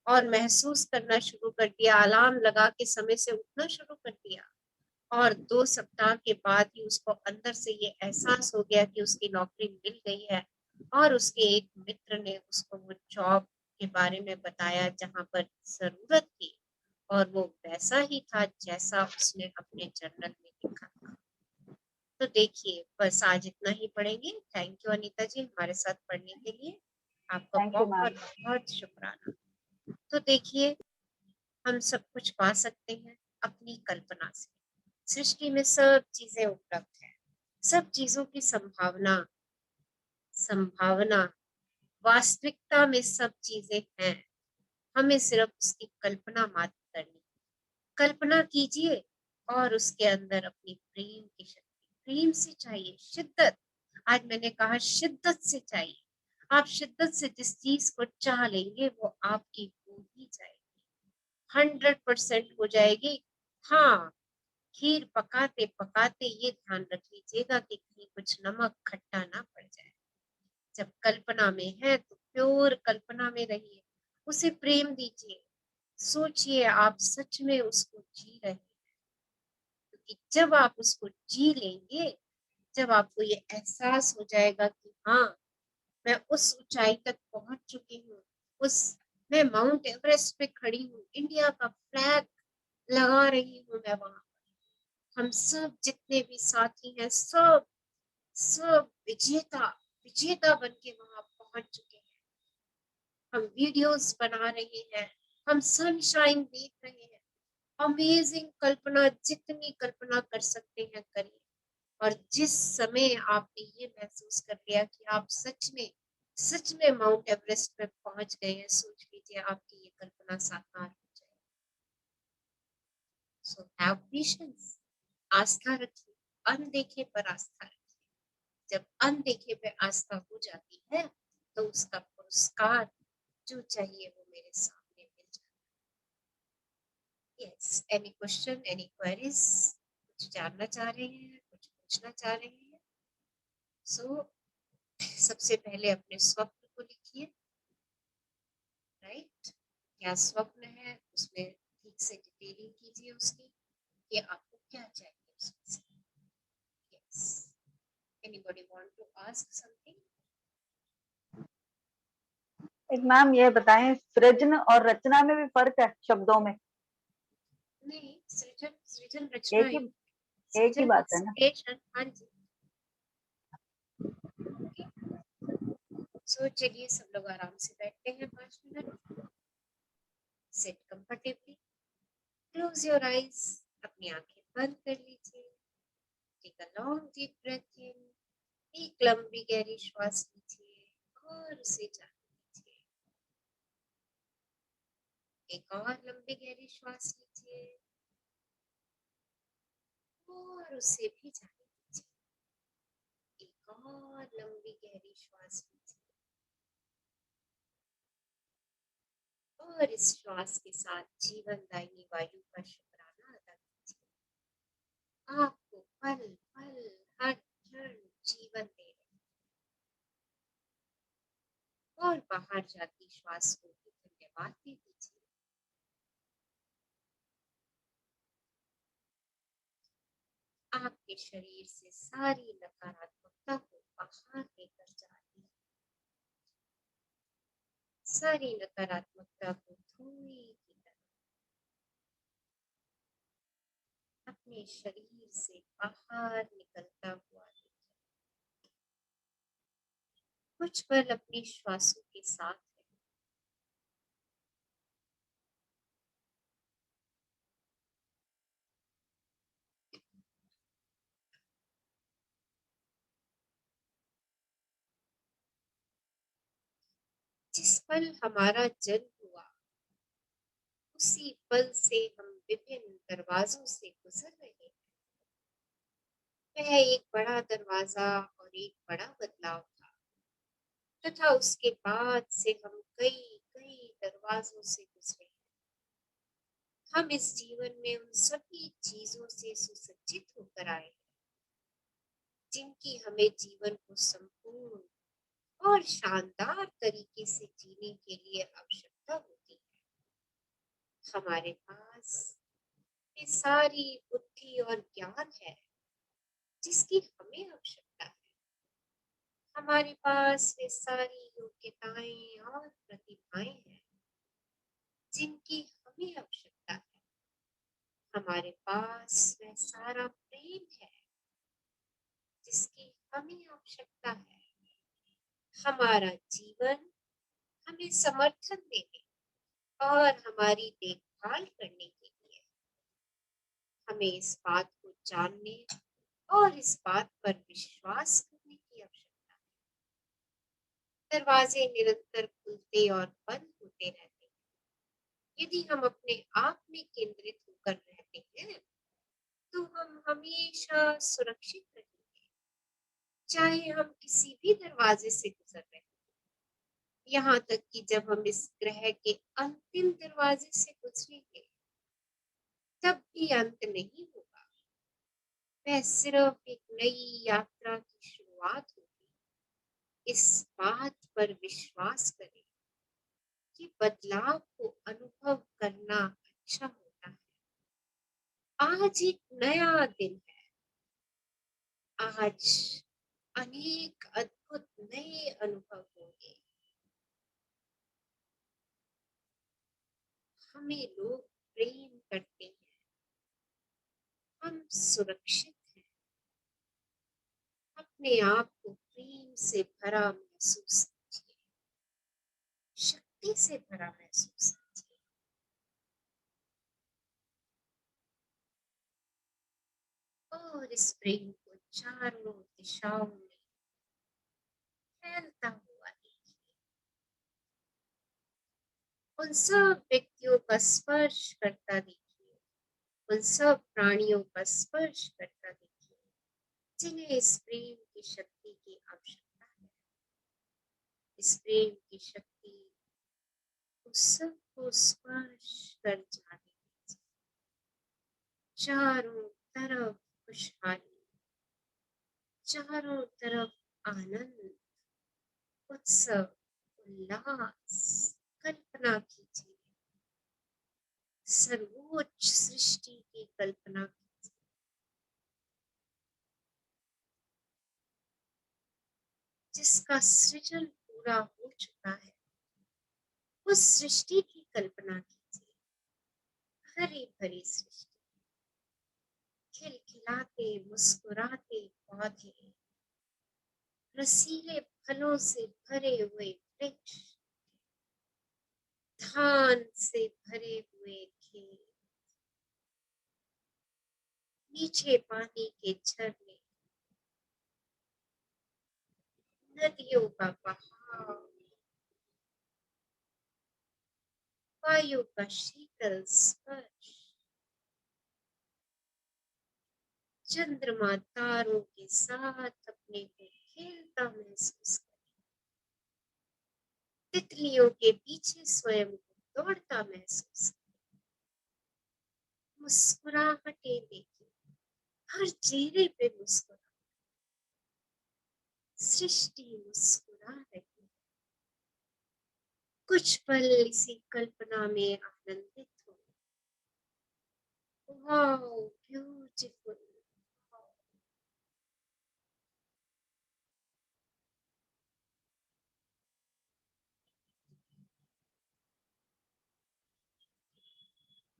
Speaker 2: और महसूस करना शुरू कर दिया। अलार्म लगा के समय से उठना शुरू कर दिया और 2 सप्ताह के बाद ही उसको अंदर से ये एहसास हो गया कि उसकी नौकरी मिल गई है। और उसके एक मित्र ने उसको वो जॉब के बारे में बताया जहां पर जरूरत थी और वो वैसा ही था जैसा उसने अपने जर्नल में लिखा था। तो देखिए, बस आज इतना ही पढ़ेंगे। थैंक यू अनीता जी हमारे साथ पढ़ने के लिए, आपका
Speaker 4: थैंक यू मैम।
Speaker 2: बहुत बहुत शुक्राना। तो देखिए, हम सब कुछ पा सकते हैं अपनी कल्पना से। सृष्टि में सब चीजें उपलब्ध है, सब चीजों की संभावना वास्तविकता में सब चीजें हैं। हमें सिर्फ उसकी कल्पना मात्र करनी। कल्पना कीजिए और उसके अंदर अपनी प्रेम की शक्ति, प्रेम से चाहिए शिद्दत। आज मैंने कहा शिद्दत से चाहिए। आप शिद्दत से जिस चीज को चाह लेंगे वो आपकी हो ही जाएगी, 100% हो जाएगी। हाँ, खीर पकाते पकाते ये ध्यान रख लीजिएगा कि कहीं कुछ नमक खट्टा ना पड़ जाए। जब कल्पना में है तो प्योर कल्पना में रहिए, उसे प्रेम दीजिए, सोचिए आप सच में उसको जी रहे हैं, क्योंकि जब आप उसको जी लेंगे, जब आपको ये एहसास हो जाएगा कि हाँ मैं उस ऊंचाई तक पहुंच चुकी हूँ, मैं माउंट एवरेस्ट पे खड़ी हूँ, इंडिया का फ्लैग लगा रही हूँ मैं वहां, हम सब जितने भी साथी हैं सब सब विजेता विजेता बन के वहां पहुंच चुके हैं, हम वीडियोस बना रहे हैं, हम सनशाइन देख रहे हैं, अमेजिंग कल्पना, जितनी कल्पना कर सकते हैं करिए। और जिस समय आपने ये महसूस कर लिया कि आप सच में माउंट एवरेस्ट पे पहुंच गए हैं, सोच लीजिए आपकी ये कल्पना साकार हो जाए। सो हैव पेशेंस, आस्था रखिए, अनदेखे पर आस्था रखिए। जब अनदेखे पे आस्था हो जाती है तो उसका पुरस्कार जो चाहिए वो मेरे सामने मिल जाता है। Yes, any question, any queries? कुछ जानना चाह रहे हैं, कुछ पूछना चाह रहे हैं? सो सबसे पहले अपने स्वप्न को लिखिए, राइट? क्या स्वप्न है उसमें ठीक से डिटेलिंग कीजिए उसकी, कि आपको क्या चाहिए उसमें से। Yes, anybody want to ask something?
Speaker 4: एक मैम ये बताएं, सृजन और रचना में भी फर्क है शब्दों में?
Speaker 2: नहीं, सृजन सृजन रचना
Speaker 4: एक ही
Speaker 2: सृजन
Speaker 4: बात है ना?
Speaker 2: क्रिएशन। हाँ जी। सो चलिए सब लोग आराम से बैठते हैं 5 minute, sit comfortably, close your eyes, अपनी आंखें बंद कर लीजिए, take a long deep breath in, एक लंबी गहरी श्वास लीजिए और उसे जाने दीजिए, एक और लंबी गहरी श्वास लीजिए और उसे भी जाने दीजिए, एक और लंबी गहरी श्वास लीजिए और इस श्वास के साथ जीवनदायिनी वायु का शुक्राना अदा कीजिए। आपको पल पल हर क्षण जीवन दे रहे हैं और बाहर जाती श्वास को भी धन्यवाद दे दीजिए। आपके शरीर से सारी नकारात्मकता को बाहर लेकर जा रही है, सारी नकारात्मकता को धुएं की तरह अपने शरीर से बाहर निकलता हुआ देखिए। कुछ पल अपनी श्वासों के साथ है। जिस पल हमारा जन्म हुआ उसी पल से हम विभिन्न दरवाजों से गुजर रहे हैं। वह एक बड़ा दरवाजा और एक बड़ा बदलाव था, तथा उसके बाद से हम कई कई दरवाजों से गुजरे हैं। हम इस जीवन में उन सभी चीजों से सुसज्जित होकर आए हैं जिनकी हमें जीवन को संपूर्ण और शानदार तरीके से जीने के लिए आवश्यकता होती है। हमारे पास ये सारी बुद्धि और ज्ञान है जिसकी हमें आवश्यकता है। हमारे पास वे सारी योग्यताएं और प्रतिभाएं हैं जिनकी हमें आवश्यकता है। हमारे पास वह सारा प्रेम है जिसकी हमें आवश्यकता है। हमारा जीवन हमें समर्थन देने और हमारी देखभाल करने के लिए हमें इस बात को जानने और इस बात पर विश्वास करने की आवश्यकता है। दरवाजे निरंतर खुलते और बंद होते रहते हैं। यदि हम अपने आप में केंद्रित होकर रहते हैं तो हम हमेशा सुरक्षित रहेंगे, चाहे हम किसी भी दरवाजे से गुजर रहे हैं। यहाँ तक कि जब हम इस ग्रह के अंतिम दरवाजे से गुजरेंगे तब भी अंत नहीं होगा। वह सिर्फ एक नई यात्रा की शुरुआत होगी। इस बात पर विश्वास करें कि बदलाव को अनुभव करना आज एक नया दिन है। आज अनेक अद्भुत नए अनुभव होंगे। हमें लोग प्रेम करते हैं, हम सुरक्षित हैं, अपने आप को प्रेम से भरा महसूस कीजिए, शक्ति से भरा महसूस कीजिए। और इस प्रेम को चारों दिशाओं में फैलता हुआ देखिए। उन सब व्यक्तियों का स्पर्श करता देखिए, उन सब प्राणियों का स्पर्श करता देखिए जिन्हें इस प्रेम की शक्ति की आवश्यकता है। इस प्रेम की शक्ति उस सबको स्पर्श कर जाने दीजिए। चारों तरफ खुशहाली, चारों तरफ आनंद, उत्सव, उल्लास। कल्पना कीजिए, सर्वोच्च सृष्टि की कल्पना कीजिए, जिसका सृजन पूरा हो चुका है। उस सृष्टि की कल्पना कीजिए, हरी भरी सृष्टि, खिलखिलाते मुस्कुराते पौधे, रसीले फलों से भरे हुए वृक्ष, धान से भरे हुए खेत, मीठे पानी के झरने, नदियों का बहाव, वायु का शीतल स्पर्श, चंद्रमा तारों के साथ अपने को खेलता महसूस करें, तितलियों के पीछे स्वयं को दौड़ता महसूस करें, मुस्कुराहटे देखिए, हर चेहरे पे मुस्कुराहट, सृष्टि मुस्कुरा रही है। कुछ पल इसी कल्पना में आनंदित हो। Wow beautiful.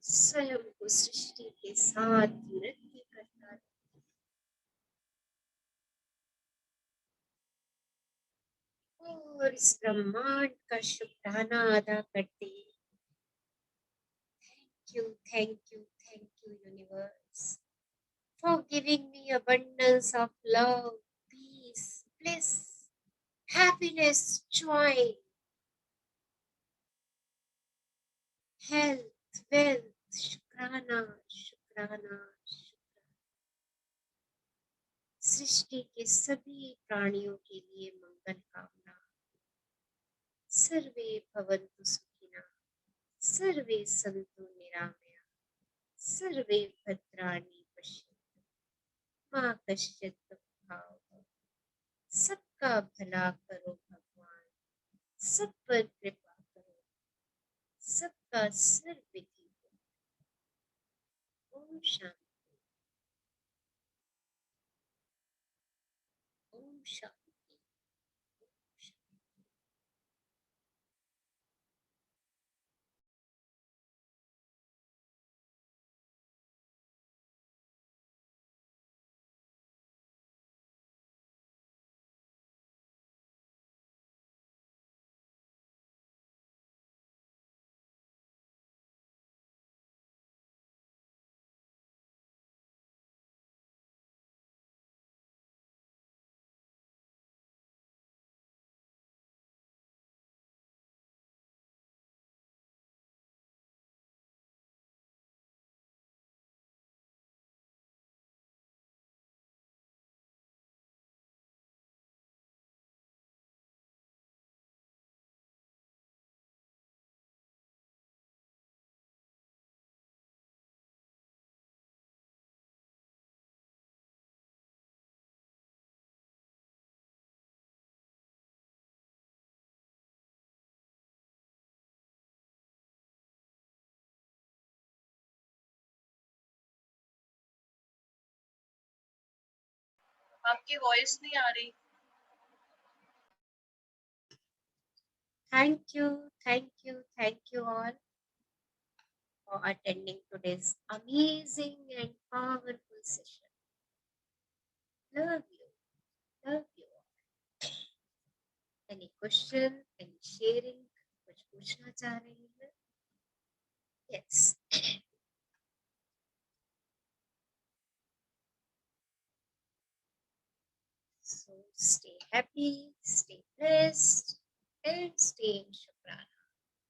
Speaker 2: स्वयं को सृष्टि के साथ नृत्य करता और इस ब्रह्मांड का शुक्राना अदा करते हैं। Thank you, universe, for giving me abundance of love, peace, bliss, happiness, joy, health, wealth. शुक्राना, शुक्राना, शुक्राना। सृष्टि के सभी प्राणियों के लिए मंगल कामना। सर्वे भवन्तु सुखिनः, सर्वे सन्तु निरामया, सर्वे भद्राणि पश्यन्तु मा कश्चित् दुःखभाग्। सबका भला करो भगवान, सब पर कृपा करो, सबका सर्वविधि करो। ओम शांति, ओम शांति।
Speaker 7: आपकी वॉइस नहीं आ रही।
Speaker 2: Thank you all for attending today's amazing and powerful session. Love you all. Any question, any sharing, कुछ पूछना चाह रही है? Yes. So stay happy, stay blessed, and stay in